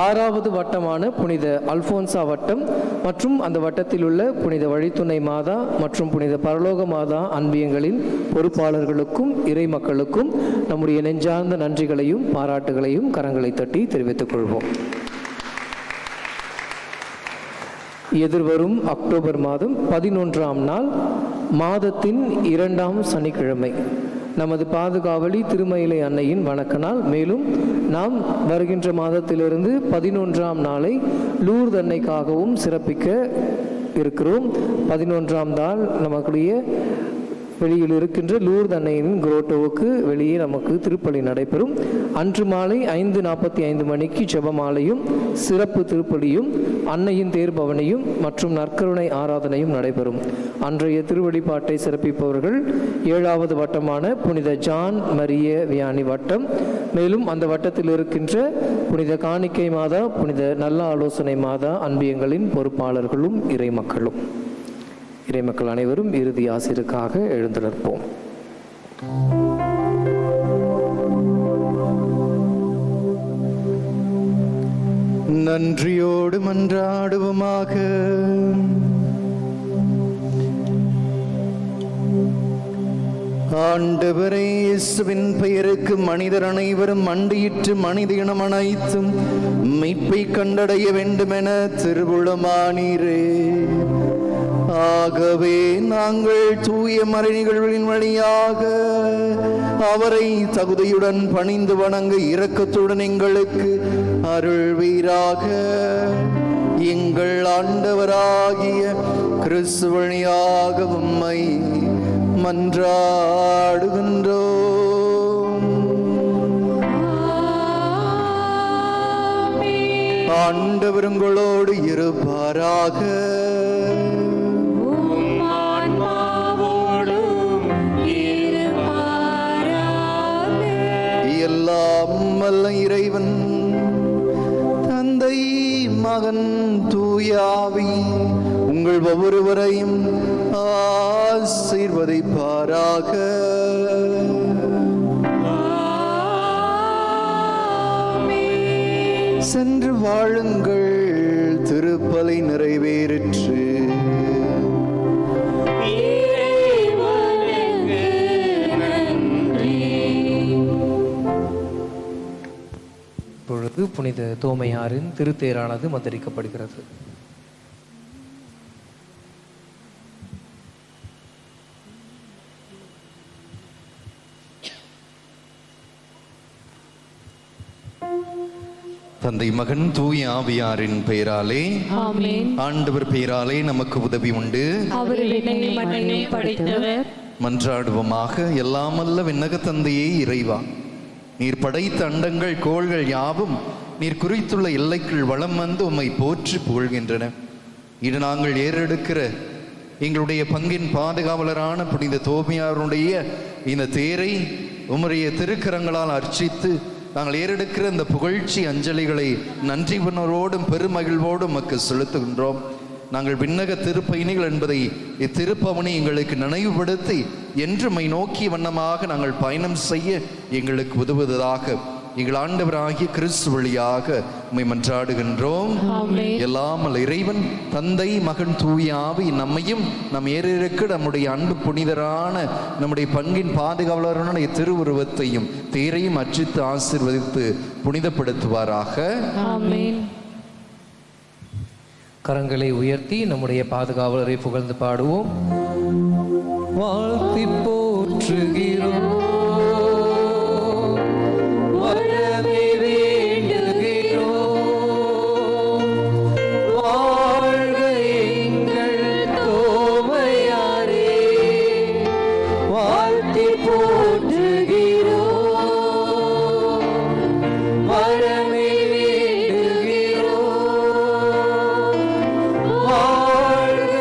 6வது வட்டமான புனித அல்போன்சா வட்டம் மற்றும் அந்த வட்டத்தில் உள்ள புனித வழித்துணை மாதா மற்றும் புனித பரலோக மாதா அன்பியங்களின் பொறுப்பாளர்களுக்கும் இறை மக்களுக்கும் நம்முடைய நெஞ்சார்ந்த நன்றிகளையும் பாராட்டுகளையும் கரங்களை தட்டி தெரிவித்துக் கொள்வோம். எதிர்வரும் அக்டோபர் மாதம் 11ஆம் நாள் மாதத்தின் 2ஆம் சனிக்கிழமை நமது பாதுகாவலி திருமயிலை அன்னையின் வணக்க நாள். மேலும் நாம் வருகின்ற மாதத்திலிருந்து 11ஆம் நாளை லூர்து அன்னைக்காகவும் சிறப்பிக்க இருக்கிறோம். 11ஆம் நாள் நமக்குடைய வெளியில் இருக்கின்ற லூர்து அன்னையின் குரோட்டோவுக்கு வெளியே நமக்கு திருப்பலி நடைபெறும். அன்று மாலை 5:45 மணிக்கு ஜெபமாலையும் சிறப்பு திருப்பலியும் அன்னையின் தேர்பவனையும் மற்றும் நற்கருணை ஆராதனையும் நடைபெறும். அன்றைய திருவழிபாட்டை சிறப்பிப்பவர்கள் 7வது வட்டமான புனித ஜான் மரிய வியானி வட்டம். மேலும் அந்த வட்டத்தில் இருக்கின்ற புனித காணிக்கை மாதா, புனித நல்ல ஆலோசனை மாதா அன்பியங்களின் பொறுப்பாளர்களும் இறைமக்களும். இறைமக்கள் அனைவரும் இறுதி ஆசிருக்காக எழுந்து நிற்போம். நன்றியோடு மன்றாடுவோமாக. ஆண்டவரே, இயேசுவின் பெயருக்கு மனிதர் அனைவரும் மண்டியிட்டு மனித இனம் அனைத்தும் மீட்பை கண்டடைய வேண்டுமென திருவுளமானீரே. ஆகவே நாங்கள் தூய மறை நிகழ்வுகளின் வழியாக அவரை தகுதியுடன் பணிந்து வணங்க இரக்கத்துடன் எங்களுக்கு அருள்வீராக. எங்கள் ஆண்டவராகிய கிறிஸ்து வழியாக உம்மை மன்றாடுகின்றோம். ஆண்டவர் உங்களோடு இருப்பாராக. எல்லாம் வல்ல இறைவன் தந்தை, மகன், தூயாவி உங்கள் ஒவ்வொருவரையும் ஆசீர்வதிப்பாராக. சென்று வாழுங்கள், திருப்பலி நிறைவேறிற்று. இப்பொழுது புனித தோமையாரின் திருத்தேரானது மந்திரிக்கப்படுகிறது. தந்தை, மகன், தூய ஆவியாரின் பெயராலே ஆமென். ஆண்டவர் பெயராலே நமக்கு உதவி உண்டு. அவர் விண்ணையும் மண்ணையும் படைத்தவர். மன்றாடுவோமாக. எல்லாமல்ல விண்ணக தந்தையே இறைவா, நீர் படைத்த அண்டங்கள் கோள்கள் யாவும் நீர் குறித்துள்ள எல்லைக்குள் வளம் வந்து உம்மை போற்றி புகழ்கின்றன. இது நாங்கள் ஏறெடுக்கிற எங்களுடைய பங்கின் பாதுகாவலரான புனித தோமையாருடைய இந்த தேரை உம்முடைய திருக்கரங்களால் அர்ச்சித்து நாங்கள் ஏறெடுக்கிற இந்த புகழ்ச்சி அஞ்சலிகளை நன்றி உணர்வோடும் பெருமகிழ்வோடும் உமக்கு செலுத்துகின்றோம். நாங்கள் விண்ணக திருப்பயணிகள் என்பதை இத்திருப்பவனி எங்களுக்கு நினைவுபடுத்தி என்றுமை நோக்கிய வண்ணமாக நாங்கள் பயணம் செய்ய எங்களுக்கு உதவுவதாக எங்கள் ஆண்டவராகிய கிறிஸ்து வழியாக உம்மை மன்றாடுகின்றோம். எல்லாம் இறைவன் தந்தை, மகன், தூய ஆவி நம்மையும் நம் ஏறிருக்க நம்முடைய அன்பு புனிதரான நம்முடைய பங்கின் பாதுகாவலரான திருவுருவத்தையும் தேரையும் அர்ச்சித்து ஆசீர்வதித்து புனிதப்படுத்துவாராக. கரங்களை உயர்த்தி நம்முடைய பாதுகாவலரை புகழ்ந்து பாடுவோம். வாழ்த்தி போற்றுகிறோம், வரவே வேண்டுகிறோம். வாழ்க எங்கள் தோமையாரே, வாழ்த்தி போற்றுகிறோம், வரவே வேண்டுகிறோம். வாழ்க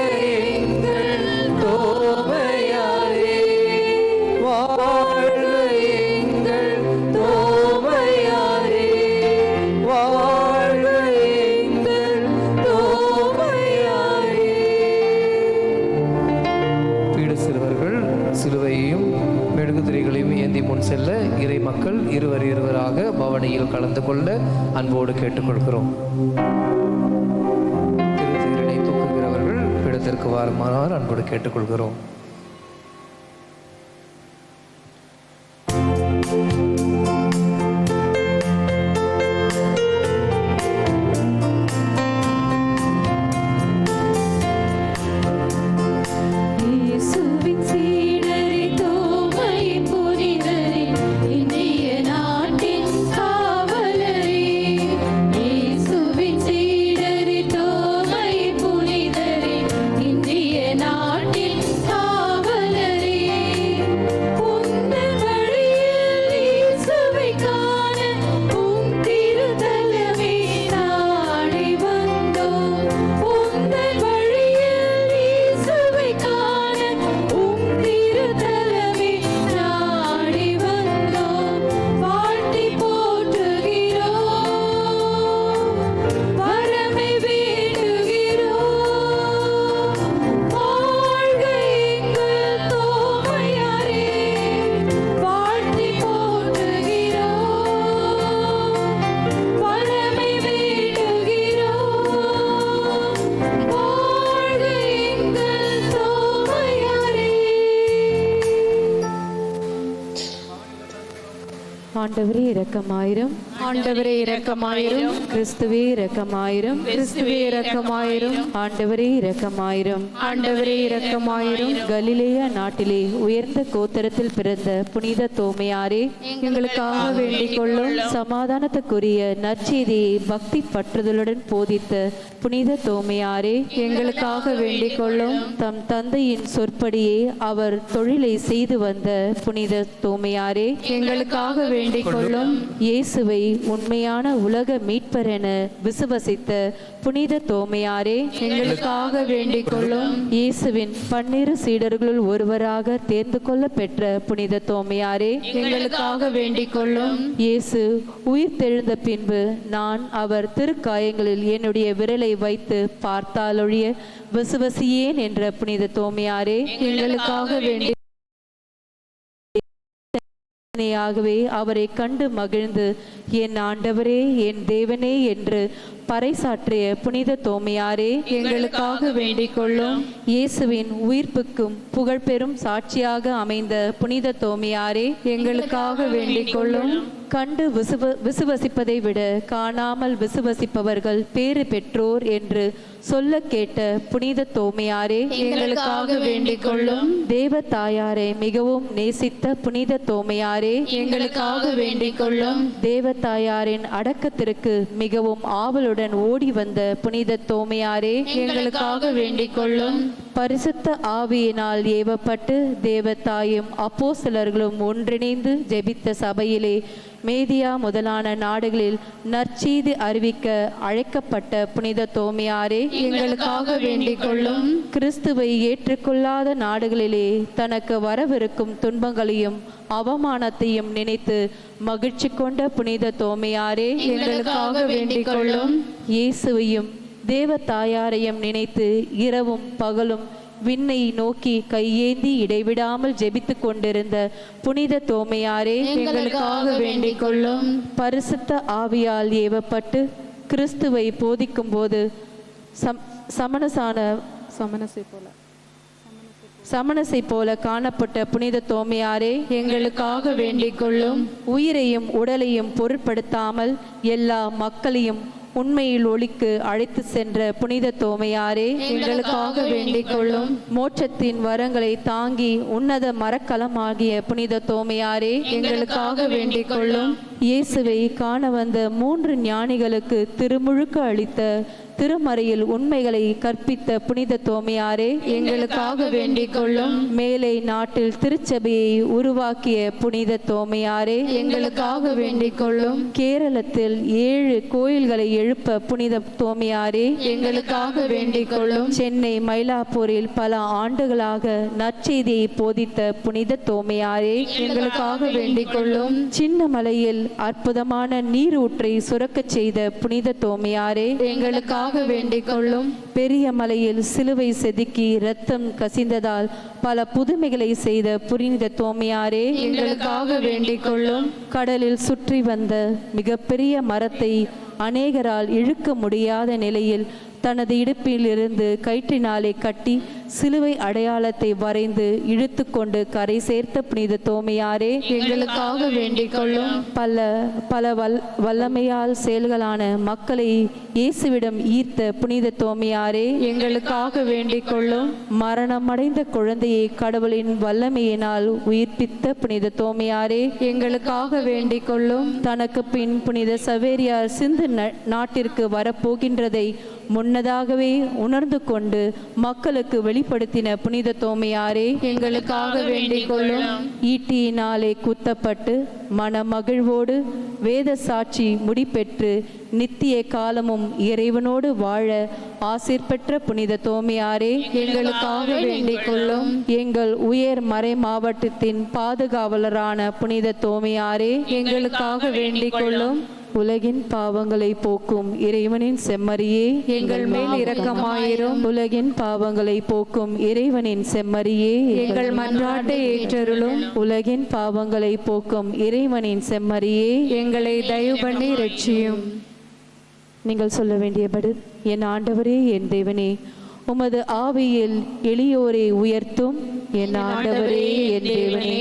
எங்கள் தோமையாரே, நிகழ்ச்சியில் கலந்து கொள்ள அன்போடு கேட்டுக்கொள்கிறோம். திருத்தேரினை தூக்குகிறவர்கள் இடத்திற்கு வருமாறு அன்போடு கேட்டுக்கொள்கிறோம். ஆண்டவரே இரக்கமாயிரும். ஆண்டவரே இரக்கமாயிரும். கிறிஸ்துவே இரக்கமாயிரும். கிறிஸ்துவே இரக்கமாயிரும். ஆண்டவரே இரக்கமாயிரும். ஆண்டவரே இரக்கமாயிரும். கலிலேயா நாட்டிலே உயர்ந்த கோத்திரத்தில் பிறந்த புனித தோமையாரே, எங்களுக்காக வேண்டிக் கொள்ளும். சமாதானத்துக்குரிய நற்செய்தியை பக்தி பற்றுதலுடன் போதித்த புனித தோமையாரே, எங்களுக்காக வேண்டிக் கொள்ளும். தம் தந்தையின் சொற்படியே அவர் தொழிலை செய்து வந்த புனித தோமையாரே, எங்களுக்காக வேண்டிக் கொள்ளும். இயேசுவை உண்மையான உலக மீட்பர் என விசுவசித்த புனித தோமையாரே, எங்களுக்காக வேண்டிக் கொள்ளும். இயேசுவின் 12 சீடர்களுள் ஒருவராக தேர்ந்து கொள்ள பெற்ற புனித தோமையாரே, எங்களுக்காக வேண்டிக் கொள்ளும். இயேசு உயிர் தெழுந்த பின்பு நான் அவர் திருக்காயங்களில் என்னுடைய விரலை வைத்து பார்த்தாலொழிய விசுவசியேன் என்ற புனித தோமையாரே, எங்களுக்காக வேண்டி அவரை கண்டு மகிழ்ந்து என் ஆண்டவரே என் தேவனே என்று பறைசாற்றிய புனித தோமையாரே, எங்களுக்காக வேண்டிக் கொள்ளும். இயேசுவின் உயிர்ப்புக்கும் புகழ்பெரும் சாட்சியாக அமைந்த புனித தோமையாரே, எங்களுக்காக வேண்டிக் கொள்ளும். கண்டு விசுவசிப்பதை விட காணாமல் விசுவசிப்பவர்கள் பேறு பெற்றோர் என்று சொல்ல கேட்ட புனித தோமையாரே, எங்களுக்காக வேண்டிக் கொள்ளும். தேவ தாயாரை மிகவும் நேசித்த புனித தோமையாரே, எங்களுக்காக வேண்டிக் கொள்ளும். தேவ தாயாரின் அடக்கத்திற்கு மிகவும் ஆவலுடன் ஓடி வந்த புனித தோமையாரே, எங்களுக்காக வேண்டிக் கொள்ளும். பரிசுத்த ஆவியினால் ஏவப்பட்டு தேவதாயும் அப்போஸ்தலர்களும் ஒன்றிணைந்து ஜெபித்த சபையிலே மேதியா முதலான நாடுகளில் நற்செய்தி அறிவிக்க அழைக்கப்பட்ட புனித தோமையாரே, எங்களுக்காக வேண்டிக் கொள்ளும். கிறிஸ்துவை ஏற்றுக்கொள்ளாத நாடுகளிலே தனக்கு வரவிருக்கும் துன்பங்களையும் அவமானத்தையும் நினைத்து மகிழ்ச்சி கொண்ட புனித தோமையாரே, எங்களுக்காக வேண்டிக் கொள்ளும். இயேசுவையும் தேவ தாயாரையும் நினைத்து இரவும் பகலும் விண்ணை நோக்கி கையேந்தி இடைவிடாமல் ஜெபித்துக் கொண்டிருந்த புனித தோமையாரே, எங்களுக்காக வேண்டிக் கொள்ளும். பரிசுத்த ஆவியால் ஏவப்பட்டு கிறிஸ்துவை போதிக்கும் போது சமணசை போல காணப்பட்ட புனித தோமையாரே, எங்களுக்காக வேண்டிக் கொள்ளும். உயிரையும் உடலையும் பொருட்படுத்தாமல் எல்லா மக்களையும் உண்மையில் ஒளிக்கு அழைத்து சென்ற புனித தோமையாரே, எங்களுக்காக வேண்டிக் கொள்ளும். மோட்சத்தின் வரங்களை தாங்கி உன்னத மரக்கலமாகிய புனித தோமையாரே, எங்களுக்காக வேண்டிக் கொள்ளும். இயேசுவை காண வந்த 3 ஞானிகளுக்கு திருமுழுக்கு அளித்த திருமறையில் உண்மைகளை கற்பித்த புனித தோமையாரே, எங்களுக்காக வேண்டிக் கொள்ளும். மேலை நாட்டில் திருச்சபையை உருவாக்கிய புனித தோமையாரே, எங்களுக்காக வேண்டிக் கொள்ளும். கேரளத்தில் 7 கோயில்களை எழுப்ப புனித தோமையாரே, எங்களுக்காக வேண்டிக் கொள்ளும். சென்னை மயிலாப்பூரில் பல ஆண்டுகளாக நற்செய்தியை போதித்த புனித தோமையாரே, எங்களுக்காக வேண்டிக் கொள்ளும். சின்னமலையில் அற்புதமான நீரூற்றை சுரக்கச் செய்த புனித தோமையாரே, எங்களுக்காக எங்களுக்காக வேண்டிக் கொள்ளும். பெரிய மலையில் சிலுவை செதுக்கி இரத்தம் கசிந்ததால் பல புதுமைகளை செய்த புனித தோமையாரே, எங்களுக்காக வேண்டிக் கொள்ளும். கடலில் சுற்றி வந்த மிகப்பெரிய மரத்தை அநேகரால் இழுக்க முடியாத நிலையில் தனது இடுப்பில் இருந்து கயிற்றினாலே கட்டி சிலுவை அடையாளத்தை வரைந்து இழுத்து கொண்டு கரை சேர்த்த புனித தோமையாரே, எங்களுக்காக வேண்டிக் கொள்ளும். பல வல்லமையால் செயல்களான மக்களை இயேசுவிடம் ஈர்த்த புனித தோமையாரே, எங்களுக்காக வேண்டிக் கொள்ளும். மரணமடைந்த குழந்தையை கடவுளின் வல்லமையினால் உயிர்ப்பித்த புனித தோமையாரே, எங்களுக்காக வேண்டிக் கொள்ளும். தனக்கு பின் புனித சவேரியார் சிந்து நாட்டிற்கு வரப்போகின்றதை முன்னதாகவே உணர்ந்து கொண்டு மக்களுக்கு வெளிப்படுத்தின புனித தோமையாரே, எங்களுக்காக வேண்டிக் கொள்ளும். ஈட்டியினாலே குத்தப்பட்டு மனமகிழ்வோடு வேத சாட்சி முடிப்பெற்று நித்திய காலமும் இறைவனோடு வாழ ஆசீர் பெற்ற புனித தோமையாரே, எங்களுக்காக வேண்டிக் கொள்ளும். எங்கள் உயர் மறை மாவட்டத்தின் பாதுகாவலரான புனித தோமையாரே, எங்களுக்காக வேண்டிக் கொள்ளும். உலகின் பாவங்களை போக்கும் இறைவனின் செம்மறியே, எங்கள் மேல் இரக்கமாயிரும். உலகின் பாவங்களை போக்கும் இறைவனின் செம்மறியே, எங்கள் மன்றாட்டை ஏற்றருளும். உலகின் பாவங்களை போக்கும் இறைவனின் செம்மறியே, எங்களை தயவு பண்ணி இரட்சியும். நீங்கள் சொல்ல வேண்டியபடி, என் ஆண்டவரே, என் தேவனே, உமது ஆவியில் எளியோரை உயர்த்தும். என் ஆண்டவரே, என் தேவனே,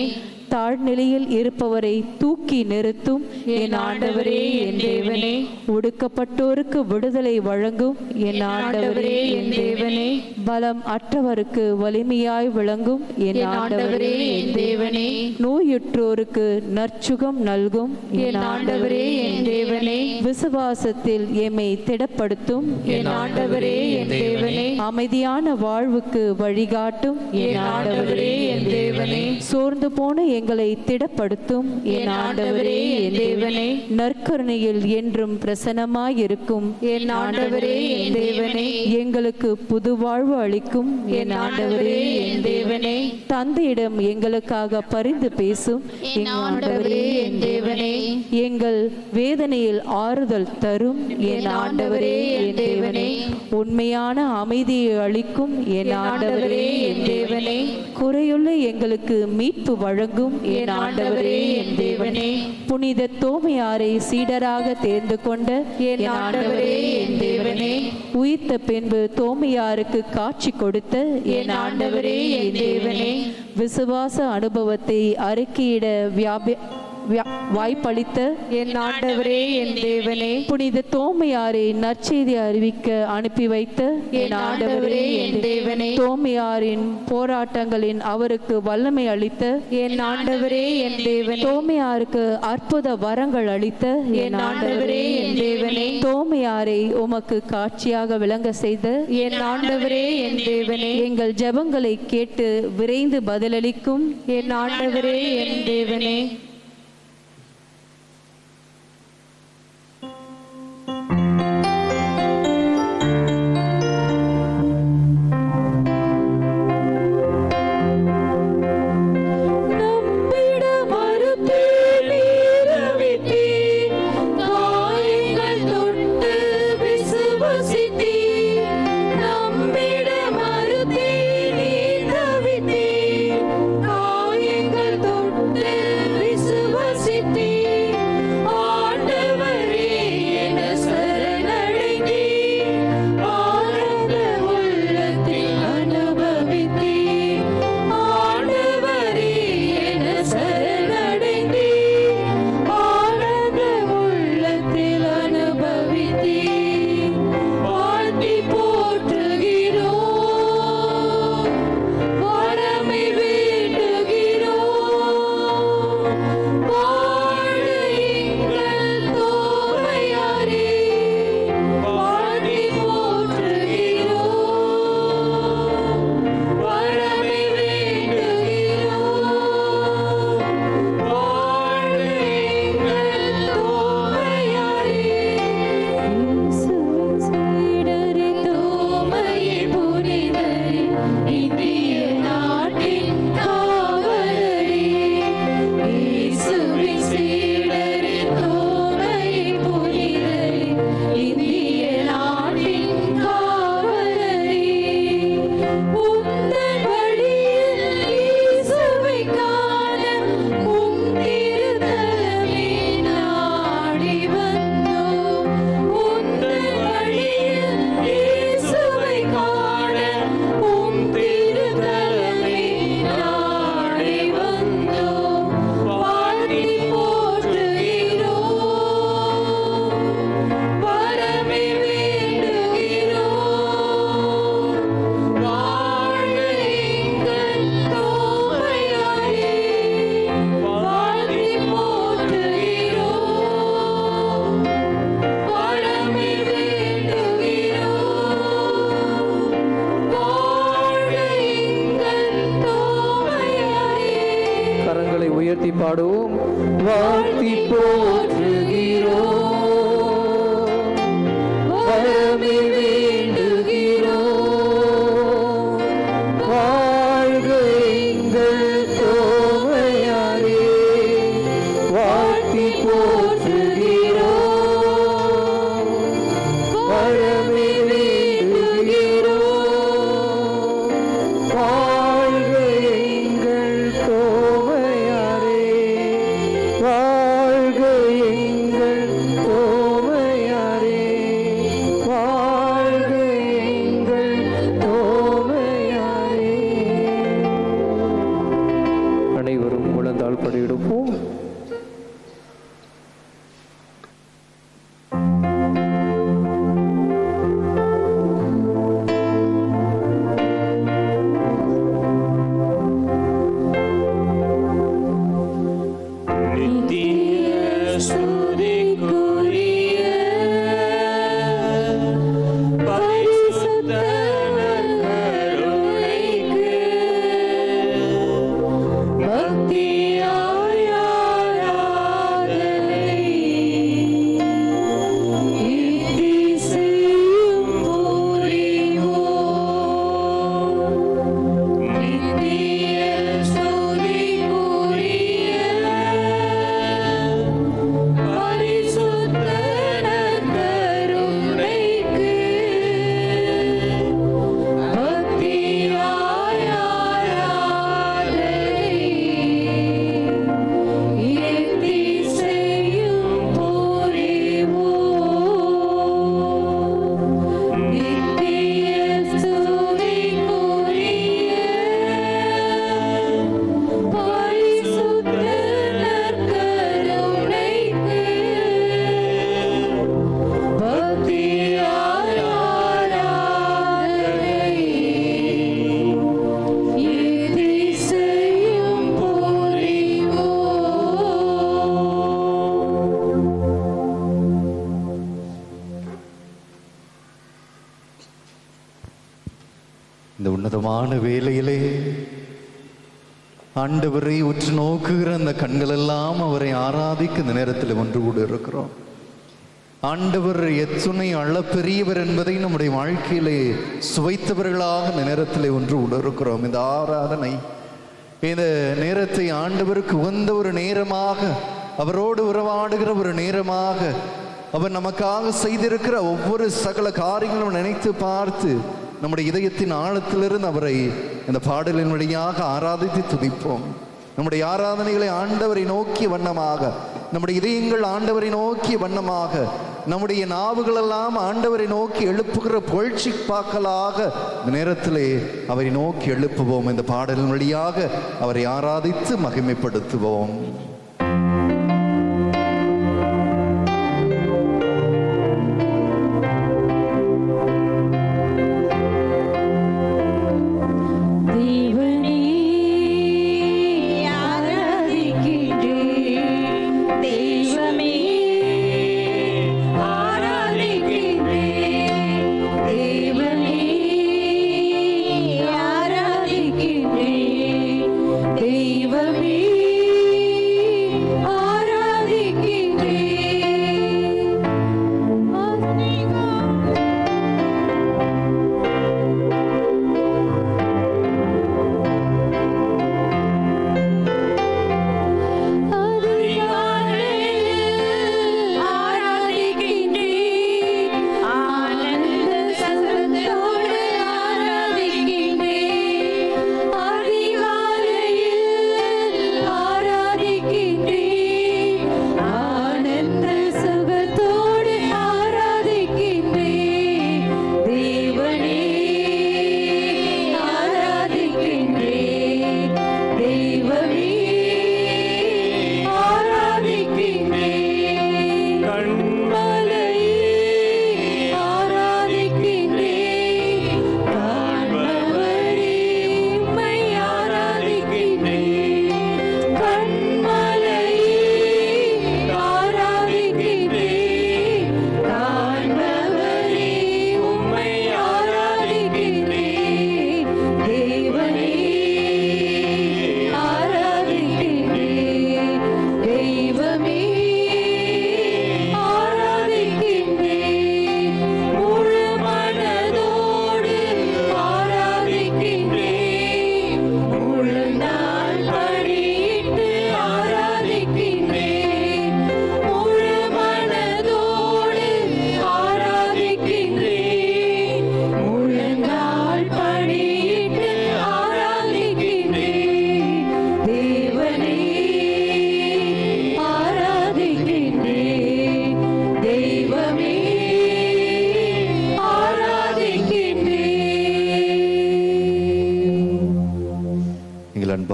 தாழ்நிலையில் இருப்பவரை தூக்கி நிறுத்தும். என் ஆண்டவரே, என் தேவனே, ஒடுக்கப்பட்டோருக்கு விடுதலை வழங்கும். என் ஆண்டவரே, என் தேவனே, பலம் அற்றவருக்கு வலிமையாய் விளங்கும். என் ஆண்டவரே, என் தேவனே, நோயுற்றோருக்கு நற்சுகம் நல்கும். என் ஆண்டவரே, என் தேவனே, விசுவாசத்தில் எம்மை திடப்படுத்தும். என் ஆண்டவரே, என் தேவனே, அமைதியான வாழ்வுக்கு வழிகாட்டும். என் ஆண்டவரே, என் தேவனே, சோர்ந்து போன எங்களை திடப்படுத்தும். என் ஆண்டவரே, என் தேவனே, நற்கருணையில் என்றும் பிரசன்னமாயிருக்கும். என் ஆண்டவரே, என் தேவனே, எங்களுக்கு புது வாழ்வு அளிக்கும். என் ஆண்டவரே, என் தேவனே, தந்தையிடம் எங்களுக்காக பரிந்து பேசும். என் ஆண்டவரே, என் தேவனே, எங்கள் வேதனையில் ஆறுதல் தரும். என் ஆண்டவரே, என் தேவனே, உண்மையான அமைதியை அளிக்கும். என் ஆண்டவரே, என் தேவனே, குறையுள்ள எங்களுக்கு மீட்பு வழங்கும். என் ஆண்டவரே, என் தேவனே, புனித தோமையாரை சீடராக தேர்ந்து கொண்ட என் ஆண்டவரே, என் தேவனே, உயிர்த்த பின்பு தோமையாருக்கு காட்சி கொடுத்த என் ஆண்டவரே, என் தேவனே, விசுவாச அனுபவத்தை அறிக்கையிட வாய்ப்பளித்த என் ஆண்டவரே, என் தேவனே, புனித தோமையாரை நற்செய்தி அறிவிக்க அனுப்பி வைத்த என் ஆண்டவரே, என் தேவனே, தோமையாரின் போராட்டங்களின் அவருக்கு வல்லமை அளித்த என் ஆண்டவரே, என் தேவனே, தோமையாருக்கு அற்புத வரங்கள் அளித்த என் ஆண்டவரே, என் தேவனே, தோமையாரை உமக்கு காட்சியாக விளங்க செய்த என் ஆண்டவரே, என் தேவனே, எங்கள் ஜெபங்களை கேட்டு விரைந்து பதிலளிக்கும் என் ஆண்டவரே, என் தேவனே, வாழ் பாடுவோம். வாழ்த்தி போற்றுகிறோம், வரமே வேண்டுகிறோம். வாழ்க எங்கள் தோமையாரே, வாழ்த்தி போற்றுகிறோம், வரமே வேண்டுகிறோம். வாழ்க எங்கள் தோமையாரே, வாழ்க எங்கள் தோமையாரே, வாழ்க எங்கள் தோமையாரே. அனைவரும் முழந்தாள் படியெடுப்போம். இந்த உன்னதமான வேளையிலே ஆண்டவரை உற்று நோக்குகிற அந்த கண்கள் எல்லாம் அவரை ஆராதிக்க இந்த நேரத்தில் ஒன்று கூட இருக்கிறோம். ஆண்டவர் எத்துணை அளப்பெரியவர் என்பதை நம்முடைய வாழ்க்கையிலே சுவைத்தவர்களாக இந்த நேரத்தில் ஒன்று கூட இருக்கிறோம். இந்த ஆராதனை, இந்த நேரத்தை ஆண்டவருக்கு உகந்த ஒரு நேரமாக, அவரோடு உறவாடுகிற ஒரு நேரமாக, அவர் நமக்காக செய்திருக்கிற ஒவ்வொரு சகல காரியங்களும் நினைத்து பார்த்து நம்முடைய இதயத்தின் ஆழத்திலிருந்து அவரை இந்த பாடலின் வழியாக ஆராதித்து துதிப்போம். நம்முடைய ஆராதனைகளை ஆண்டவரை நோக்கிய வண்ணமாக, நம்முடைய இதயங்கள் ஆண்டவரை நோக்கிய வண்ணமாக, நம்முடைய நாவுகளெல்லாம் ஆண்டவரை நோக்கி எழுப்புகிற புகழ்ச்சி பாக்கலாக இந்த நேரத்திலே அவரை நோக்கி எழுப்புவோம். இந்த பாடலின் வழியாக அவரை ஆராதித்து மகிமைப்படுத்துவோம். தெய்வமே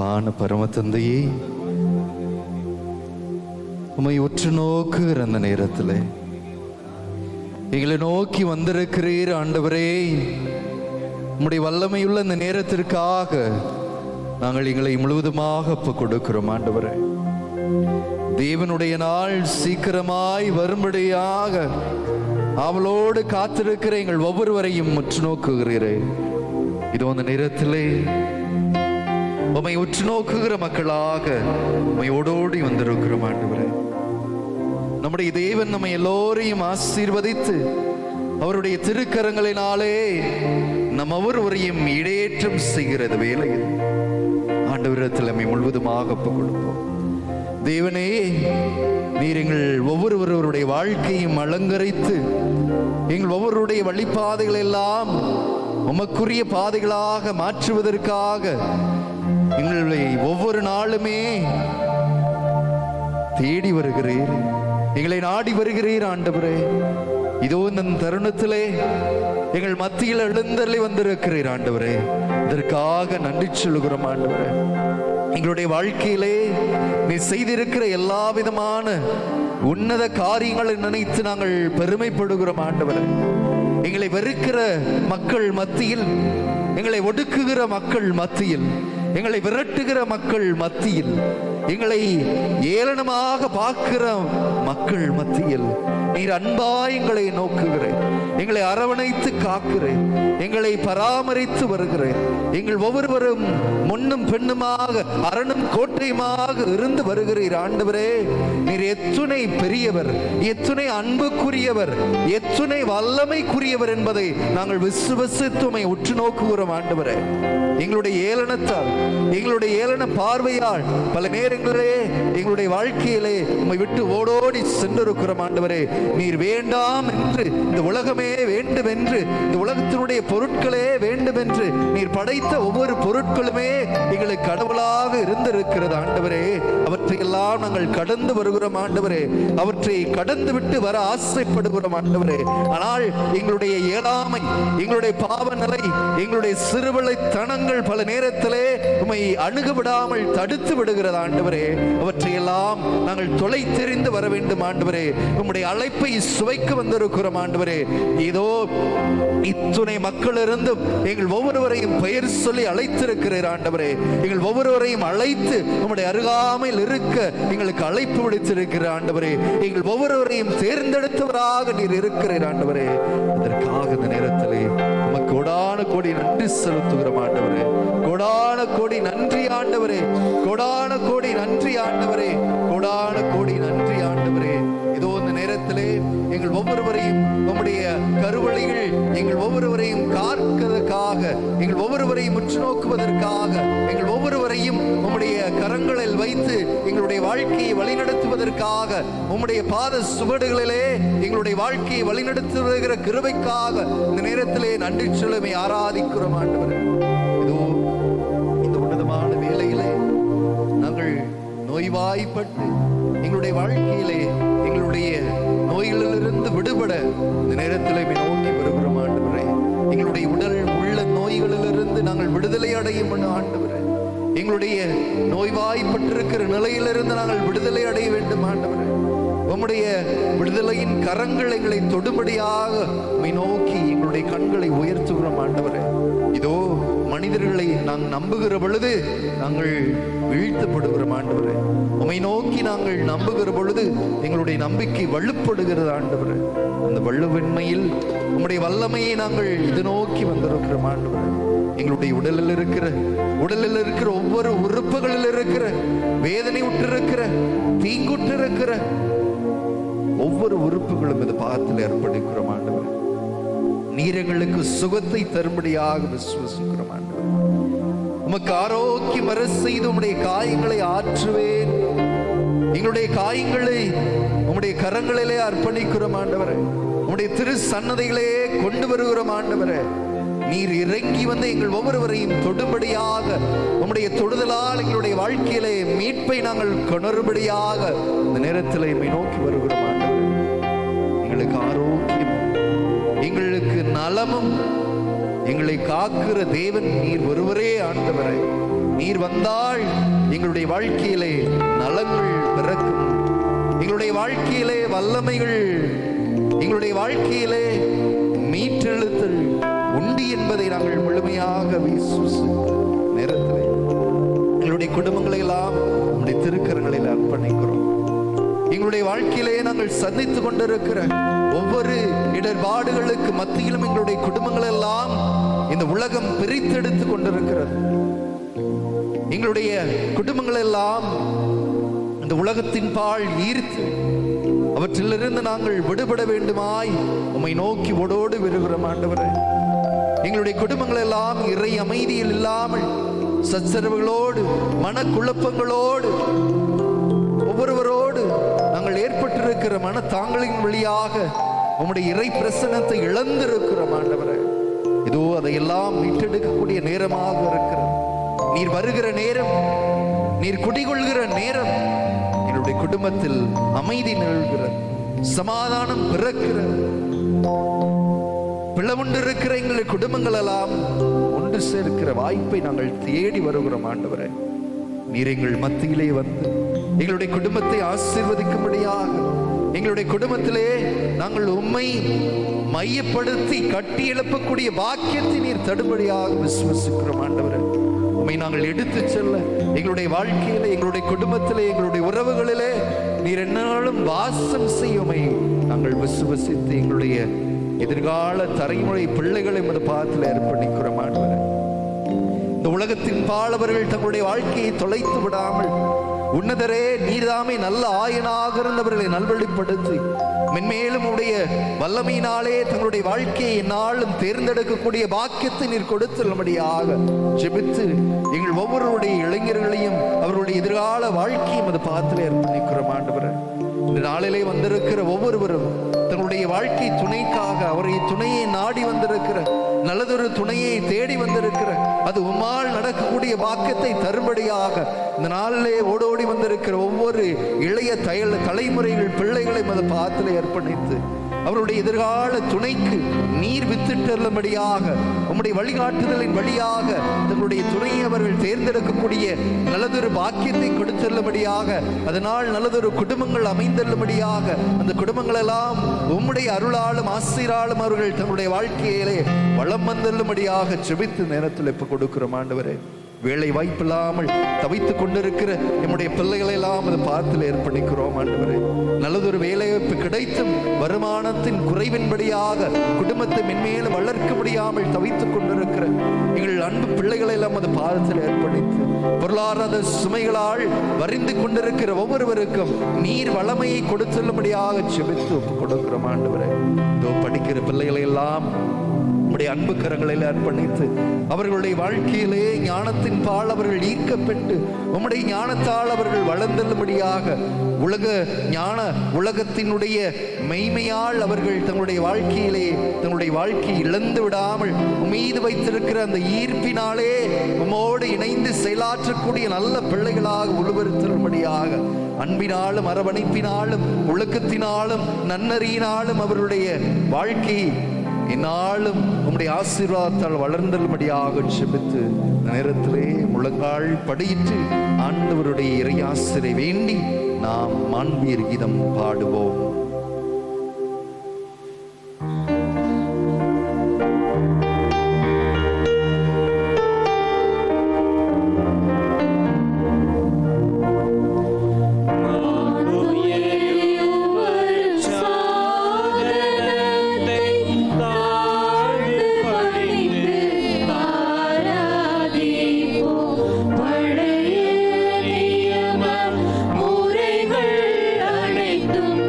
அன்பான பரம தந்தையே, உம்மை உற்று நோக்குகிற அந்த நேரத்தில் எங்களை நோக்கி வந்திருக்கிறீர் ஆண்டவரே. உம்முடைய வல்லமையுள்ள இந்த நேரத்திற்காக நாங்கள் எங்களை முழுவதுமாக கொடுக்கிறோம் ஆண்டவரே. தேவனுடைய நாள் சீக்கிரமாய் வரும்படியாக அவளோடு காத்திருக்கிற எங்கள் ஒவ்வொருவரையும் உற்று நோக்குகிறீரே. இதோ அந்த நேரத்திலே உம்மை உற்று நோக்குகிற மக்களாக உம்மை ஓடோடி வந்திருக்கிறோம் ஆண்டவரே. நம்முடைய தேவன் நம்மை எல்லோரையும் ஆசீர்வதித்து அவருடைய திருக்கரங்களினாலே நம் ஒவ்வொருவரையும் இடேற்றம் செய்கிறது வேளையில் ஆண்டவரிடத்தில் நம்மை முழுவதுமாக கொடுப்போம். தேவனே, நீர் எங்கள் ஒவ்வொருவருடைய வாழ்க்கையும் அலங்கரித்து எங்கள் ஒவ்வொருடைய வழிபாதைகள் எல்லாம் உமக்குரிய பாதைகளாக மாற்றுவதற்காக எங்களை ஒவ்வொரு நாளுமே தேடி வருகிறீர், எங்களை நாடி வருகிறீர் ஆண்டவரே. இதோ இந்த தருணத்திலே எங்கள் மத்தியில் எழுந்தருளி வந்திருக்கிறீர் ஆண்டவரே. இதற்காக நன்றி சொல்லுகிறோம் ஆண்டவரே. எங்களுடைய வாழ்க்கையிலே நீ செய்திருக்கிற எல்லா விதமான உன்னத காரியங்களை நினைத்து நாங்கள் பெருமைப்படுகிறோம் ஆண்டவரே. எங்களை வெறுக்கிற மக்கள் மத்தியில், எங்களை ஒடுக்குகிற மக்கள் மத்தியில், எங்களை விரட்டுகிற மக்கள் மத்தியில், எங்களை ஏளனமாக பார்க்கிற மக்கள் மத்தியில் நீர் அன்பாய் எங்களை நோக்குகிறேன், எங்களை அரவணைத்து காக்கிறேன், எங்களை பராமரித்து வருகிறேன். எங்கள் ஒவ்வொருவரும் முன்னும் பெண்ணுமாக அரணும் கோட்டையுமாக இருந்து வருகிறீர் ஆண்டவரே. நீர் எத்துணை பெரியவர், எத்துணை அன்புக்குரியவர், எத்துணை வல்லமைக்குரியவர் என்பதை நாங்கள் விசுவசித்து உம்மை உற்று நோக்குகிறோம் ஆண்டவரே. எங்களுடைய ஏளனத்தால், எங்களுடைய ஏளன பார்வையால் பல நேரங்களிலே எங்களுடைய வாழ்க்கையிலே உம்மை விட்டு ஓடோடி சென்றிருக்கிறோம் ஆண்டவரே. நீர் வேண்டாம் என்று, இந்த உலகமே வேண்டும் என்று, இந்த உலகத்தினுடைய பொருட்களே வேண்டும் என்று நீர் படைத்த ஒவ்வொரு பொருட்களுமே எங்களுக்கு கடவுளாக இருந்திருக்கிறது ஆண்டவரே. அவற்றையெல்லாம் நாங்கள் கடந்து வருகிறோம் ஆண்டவரே. அவற்றை கடந்து விட்டு வர ஆசைப்படுகிறோம் ஆண்டவரே. ஆனால் எங்களுடைய இயலாமை, எங்களுடைய பாவ நிலை, எங்களுடைய சிறுவிளைத்தனங்கள் பல நேரத்திலே உம்மை அணுகவிடாமல் தடுத்து விடுகிறது ஆண்டவரே. அவற்றையெல்லாம் நாங்கள் தொலை தெரிந்து வர வேண்டும் ஆண்டவரே. உம்முடைய அழைப்பை சுவைக்க வந்திருக்கிறோம் ஆண்டவரே. இதோ இத்துணை மக்கள் இருந்தும் எங்கள் ஒவ்வொருவரையும் பெயர் சொல்லி அழைத்திருக்கிறீர் ஆண்டவரே. எங்கள் ஒவ்வொருவரையும் அழைத்து உம்முடைய அருகாமையில் இருக்க எங்களுக்கு அழைப்பு விடுத்திருக்கிற ஆண்டவரே. எங்கள் ஒவ்வொருவரையும் தேர்ந்தெடுத்தவராக நீர் இருக்கிறீர் ஆண்டவரே. அதற்காக இந்த நேரத்திலே உமக்கு கோடான கோடி நன்றி செலுத்துகிறோம் ஆண்டவரே. கோடான கோடி நன்றி ஆண்டவரே. கோடான கோடி நன்றி ஆண்டவரே. கோடான கோடி நன்றி ஆண்டவரே. இதோ இந்த நேரத்திலே எங்கள் ஒவ்வொருவரையும் உம்முடைய கருவழிகள் எங்கள் ஒவ்வொருவரையும் காக்கிறதுக்காக, எங்கள் ஒவ்வொருவரையும் உற்று நோக்குவதற்காக, எங்கள் ஒவ்வொருவரையும் உம்முடைய கரங்களில் வைத்து எங்களுடைய வாழ்க்கையை வழிநடத்துவதற்காக, உம்முடைய பாத சுவடுகளிலே எங்களுடைய வாழ்க்கையை வழிநடத்துகிற கிருபைக்காக இந்த நேரத்திலே நன்றி சொல்லுமை ஆராதிக்கிறோம் ஆண்டவரே. இதோ இந்த உன்னதமான வேளையிலே நாங்கள் நோய்வாய்ப்பட்டு எங்களுடைய வாழ்க்கையிலே எங்களுடைய நோய்களிலிருந்து விடுபட இந்த நேரத்திலே நோக்கி வருகிறோம் ஆண்டவரே. எங்களுடைய உடல் உள்ள நோய்களிலிருந்து நாங்கள் விடுதலை அடையும் ஆண்டவரே. எங்களுடைய நோய்வாய்ப்பட்டிருக்கிற நிலையிலிருந்து நாங்கள் விடுதலை அடைய வேண்டும் ஆண்டவரே. உம்முடைய விடுதலையின் கரங்கள் எங்களை தொடும்படியாக உம்மை நோக்கி எங்களுடைய கண்களை உயர்த்துகிறோம் ஆண்டவரே. இதோ மனிதர்களை நாங்கள் நம்புகிற பொழுது நாங்கள் வீழ்த்தப்படுகிறோம் ஆண்டவரே. உம்மை நோக்கி நாங்கள் நம்புகிற பொழுது எங்களுடைய நம்பிக்கை வலுப்படுகிறது ஆண்டவரே. அந்த வலுவின்மையில் உம்முடைய வல்லமையை நாங்கள் இது நோக்கி வந்திருக்கிறோம் ஆண்டவரே. எங்களுடைய உடலில் இருக்கிற ஒவ்வொரு உறுப்புகளில் இருக்கிற வேதனை உற்றிருக்கிற, தீங்குற்றிருக்கிற ஒவ்வொரு உறுப்புகளும் இந்த பாதத்தில் ஏற்படுகிறோம் ஆண்டவரே. நீர் எங்களுக்கு சுகத்தை தரும்படியாக விசுவசிக்கிறோம் ஆண்டவரே. உமக்கு ஆரோக்கியம் வர செய்து உம்முடைய காயங்களை ஆற்றுவேன். எங்களுடைய காயங்களை உம்முடைய கரங்களிலே அர்ப்பணிக்கிறோம் ஆண்டவரே. உம்முடைய திரு சன்னதிகளே கொண்டு வருகிறோம் ஆண்டவரே. நீர் இறங்கி வந்து எங்கள் ஒவ்வொருவரையும் தொடும்படியாக, உம்முடைய தொடுதலால் எங்களுடைய வாழ்க்கையிலே மீட்பை நாங்கள் கொணரும்படியாக இந்த நேரத்தில் என்னை நோக்கி வருகிறோம் ஆண்டவரே. எங்களுக்கு ஆரோக்கியம், எங்களுக்கு நலமும், எங்களை காக்கிற தேவன் நீர் ஒருவரே ஆண்டவரே. நீர் வந்தால் எங்களுடைய வாழ்க்கையிலே நலங்கள் பிறக்கும், எங்களுடைய வாழ்க்கையிலே வல்லமைகள், எங்களுடைய வாழ்க்கையிலே மீட்டெழுத்தல் உண்டு என்பதை நாங்கள் முழுமையாக நேரத்தில் எங்களுடைய குடும்பங்களை எல்லாம் நம்முடைய திருக்கரங்களில் அர்ப்பணிக்கிறோம். எங்களுடைய வாழ்க்கையிலே நாங்கள் சந்தித்துக் கொண்டிருக்கிற ஒவ்வொரு இடர்பாடுகளுக்கு மத்தியிலும் எங்களுடைய குடும்பங்கள் எல்லாம் இந்த உலகம் பிரித்தெடுத்து கொண்டிருக்கிறது. எங்களுடைய குடும்பங்கள் எல்லாம் இந்த உலகத்தின் பால் ஈர்த்து அவற்றிலிருந்து நாங்கள் விடுபட வேண்டுமாய் உம்மை நோக்கி ஓடோடு வருகிறோம் ஆண்டவரே. எங்களுடைய குடும்பங்கள் எல்லாம் இறை அமைதியில் இல்லாமல் சச்சரவுகளோடு மனக்குழப்பங்களோடு ஒவ்வொருவரோடு நாங்கள் ஏற்பட்டிருக்கிற மனத்தாங்களின் வழியாக உம்முடைய இறை பிரசன்னத்தை இழந்திருக்கிறோம் ஆண்டவரே. இதோ அதையெல்லாம் மீட்டெடுக்கக்கூடிய நேரமாக இருக்கிறது. நீர் வருகிற நேரம், நீர் குடிகொள்கிற நேரம், என்னுடைய குடும்பத்தில் அமைதி நிகழ்கிறது, சமாதானம் பிறக்கிறது. பிளவுண்டிருக்கிற எங்களுடைய குடும்பங்கள் எல்லாம் ஒன்று சேர்க்கிற வாய்ப்பை நாங்கள் தேடி வருகிறோம் ஆண்டவரே. நீர் எங்கள் மத்தியிலே வந்து எங்களுடைய குடும்பத்தை ஆசீர்வதிக்கும்படியாக, எங்களுடைய குடும்பத்திலே நாங்கள் உம்மை மையப்படுத்தி கட்டி எழுப்பக்கூடிய பாக்கியத்தை நீர் தடுபடியாக விசுவசிக்கிறோம் ஆண்டவரே. உம்மை நாங்கள் எடுத்து செல்ல எங்களுடைய வாழ்க்கையிலே, எங்களுடைய குடும்பத்திலே, எங்களுடைய உறவுகளிலே நீர் என்னாலும் வாசம் செய்யுமை நாங்கள் விசுவசித்து எங்களுடைய எதிர்கால தலைமுறை பிள்ளைகளை பாதத்தில் அர்ப்பணிக்கிறோம் ஆண்டவரே. இந்த உலகத்தின் பாலவர்கள் தங்களுடைய வாழ்க்கையை தொலைத்து விடாமல் உன்னதரே நீர்தாமே நல்ல ஆயனாக இருந்தவர்களை நல்வழிப்படுத்தி மென்மேலும் உடைய வல்லமையினாலே தங்களுடைய வாழ்க்கையை என்னாலும் தேர்ந்தெடுக்கக்கூடிய பாக்கியத்தை நீர் கொடுத்துள்ளபடியாக ஜெபித்து எங்கள் ஒவ்வொருடைய இளைஞர்களையும் அவர்களுடைய எதிர்கால வாழ்க்கையும் அது பாத்திலே அர்ப்பணிக்கிறோம் ஆண்டவரே. இந்த நாளிலே வந்திருக்கிற ஒவ்வொருவரும் தங்களுடைய வாழ்க்கை துணைக்காக அவரை துணையை நாடி வந்திருக்கிற, நல்லதொரு துணையை தேடி வந்திருக்கிற, அது உம்மால் நடக்கக்கூடிய பாக்கியத்தை தரும்படியாக இந்த நாளிலே ஓடோடி வந்திருக்கிற ஒவ்வொரு இளைய தலைமுறைகள் பிள்ளைகளை மத பாத்திலே அர்ப்பணித்து அவருடைய எதிர்கால துணைக்கு நீர் வித்திட்டபடியாக உம்முடைய வழிகாட்டுதலின் வழியாக தங்களுடைய துணையை அவர்கள் தேர்ந்தெடுக்கக்கூடிய நல்லதொரு பாக்கியத்தை கொடுத்துள்ளபடியாக, அதனால் நல்லதொரு குடும்பங்கள் அமைந்துள்ளபடியாக, அந்த குடும்பங்கள் எல்லாம் உம்முடைய அருளாலும் ஆசீராலும் அவர்கள் தங்களுடைய வாழ்க்கையிலே வளம் வந்துள்ளபடியாக ஜெபித்து நேரத்தில் இப்ப கொடுக்கிறோம் ஆண்டவரே. வேலை வாய்ப்பில்லாமல் தவித்துக் கொண்டிருக்கிற நம்முடைய பிள்ளைகளை எல்லாம் அது பாத்தில் ஏற்படுகிறோம் ஆண்டவரே. நல்லதொரு வேலைவாய்ப்பு கிடைத்தும் வருமானத்தின் குறைவின்படியாக குடும்பத்தை மென்மேலும் வளர்க்க முடியாமல் தவித்துக் கொண்டிருக்கிற எங்கள் அன்பு பிள்ளைகளை எல்லாம் அது பாதத்தில் ஏற்படுத்தி பொருளாதார சுமைகளால் வரிந்து கொண்டிருக்கிற ஒவ்வொருவருக்கும் நீர் வளமையை கொடுத்துள்ளபடியாக செபித்து ஒப்புக் கொடுக்கிறோம் ஆண்டவரே. இதோ படிக்கிற பிள்ளைகளை எல்லாம் உம்முடைய அன்பு கரங்களில் அர்ப்பணித்து அவர்களுடைய வாழ்க்கையிலே ஞானத்தின் பால் அவர்கள் ஈர்க்கப்பட்டு உம்முடைய ஞானத்தால் அவர்கள் வளர்ந்தபடியாக உலகத்தினுடைய மெய்மையால் அவர்கள் தங்களுடைய வாழ்க்கையிலே தங்களுடைய வாழ்க்கையை இழந்து விடாமல் மீது வைத்திருக்கிற அந்த ஈர்ப்பினாலே உம்மோடு இணைந்து செயலாற்றக்கூடிய நல்ல பிள்ளைகளாக உருவெடுத்தபடியாக அன்பினாலும் அரவணைப்பினாலும் ஒழுக்கத்தினாலும் நன்னறியினாலும் அவர்களுடைய வாழ்க்கையை என்னாலும் உம்முடைய ஆசீர்வாதத்தால் வளர்ந்தபடியாக செபித்து நேரத்திலே முழங்கால் படியிட்டு ஆண்டவருடைய இறையாசிரை வேண்டி நாம் மாண்பீர் கீதம் பாடுவோம். பழைய நியம முறைகள் அனைத்தும்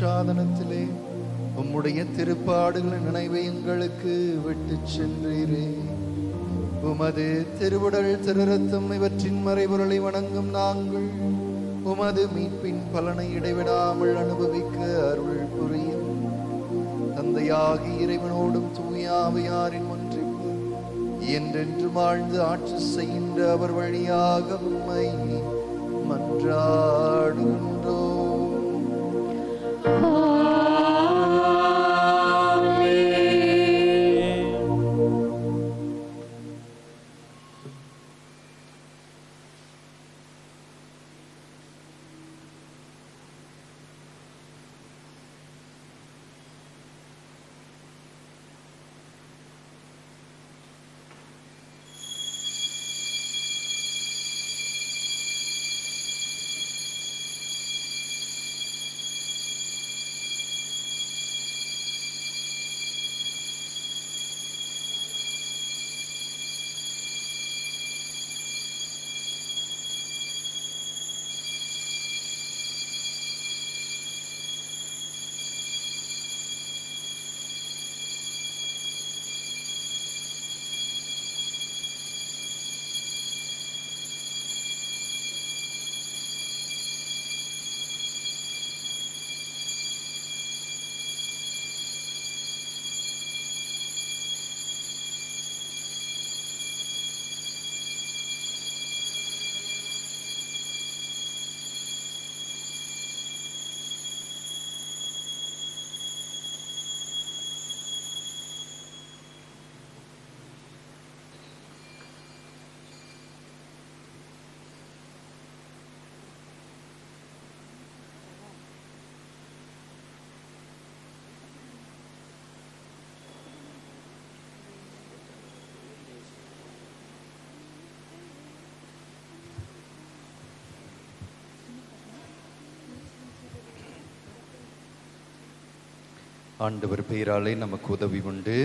அருட்சாதனத்திலே உம்முடைய திருப்பாடுகளின் நினைவை எங்களுக்கு விட்டு சென்றீரே. உமது திருவுடல் திருரத்தம் இவற்றின் மறைபொருளை வணங்கும் நாங்கள் உமது மீட்பின் பலனை இடைவிடாமல் அனுபவிக்க அருள் புரியும். தந்தையாகி இறைவனோடும் தூய ஆவியாரின் ஒன்றிப்பு என்றென்று வாழ்ந்து ஆட்சி செய்கின்ற அவர் வழியாக உம்மை மன்றாடுகின்றோம். ஆண்டவர் பெயராலே நமக்கு உதவி உண்டு.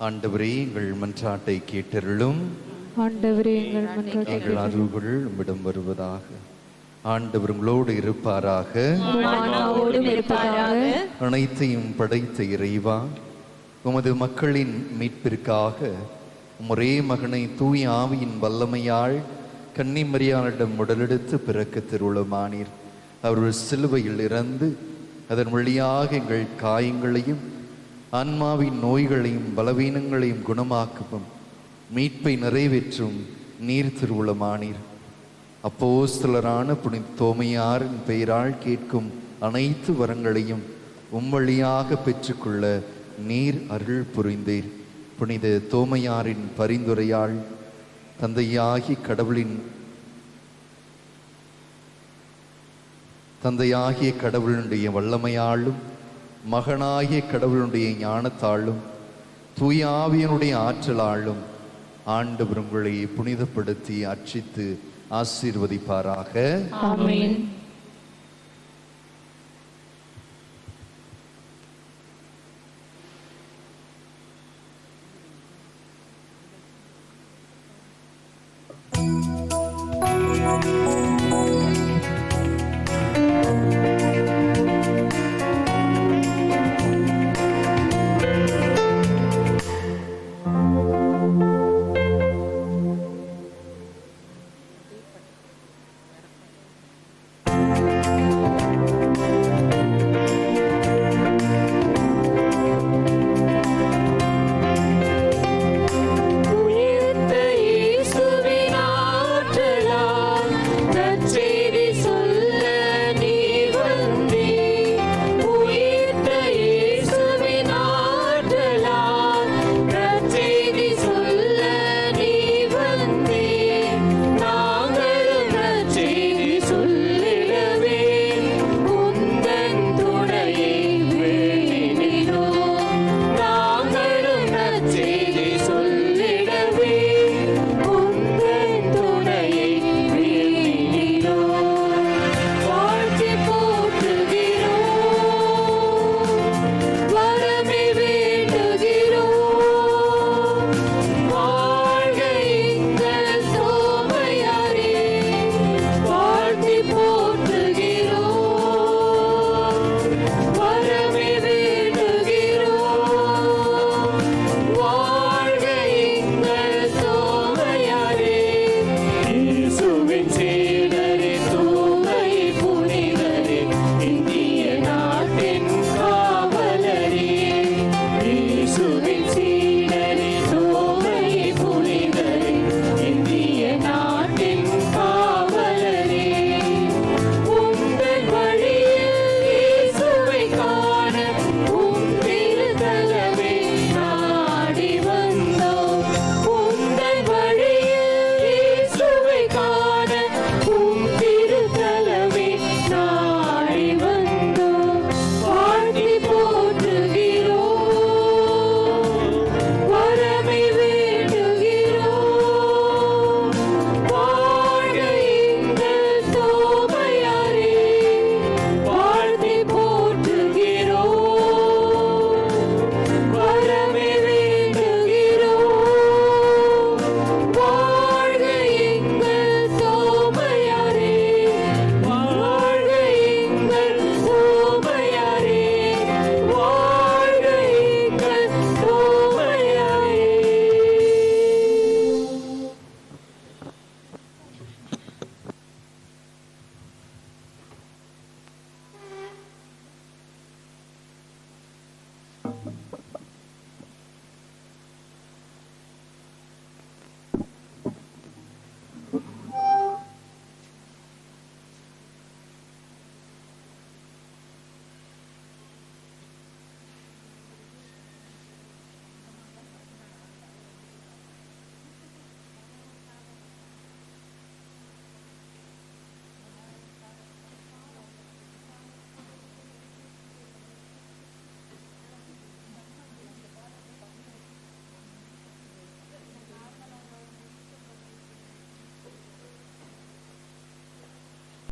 ஆண்டவரே எங்கள் மன்றாட்டை கேட்டருளும். எங்கள் அருள்கள் உம்மிடம் வருவதாக. ஆண்டவர் உங்களோடு இருப்பாராக. அனைத்தையும் படைத்த இறைவா, உமது மக்களின் மீட்பிற்காக ஒரே மகனை தூய ஆவியின் வல்லமையால் கன்னிமரியாளிடம் உடலெடுத்து பிறக்க திருவுளமானீர். அவர் சிலுவையில் இறந்து அதன் வழியாக எங்கள் காயங்களையும் ஆன்மாவின் நோய்களையும் பலவீனங்களையும் குணமாக்கவும் மீட்பை நிறைவேற்றும் நீர் திருவுளமானீர். அப்போஸ்தலரான புனித தோமையாரின் பெயரால் கேட்கும் அனைத்து வரங்களையும் வழியாக பெற்றுக்கொள்ள நீர் அருள் புரிந்தீர். புனித தோமையாரின் பரிந்துரையால் தந்தையாகிய கடவுளுடைய வல்லமையாலும் மகனாகிய கடவுளுடைய ஞானத்தாலும் தூய ஆவியனுடைய ஆற்றலாலும் ஆண்டவர் உங்களை புனிதப்படுத்தி அர்ச்சித்து ஆசீர்வதிப்பாராக. ஆமென்.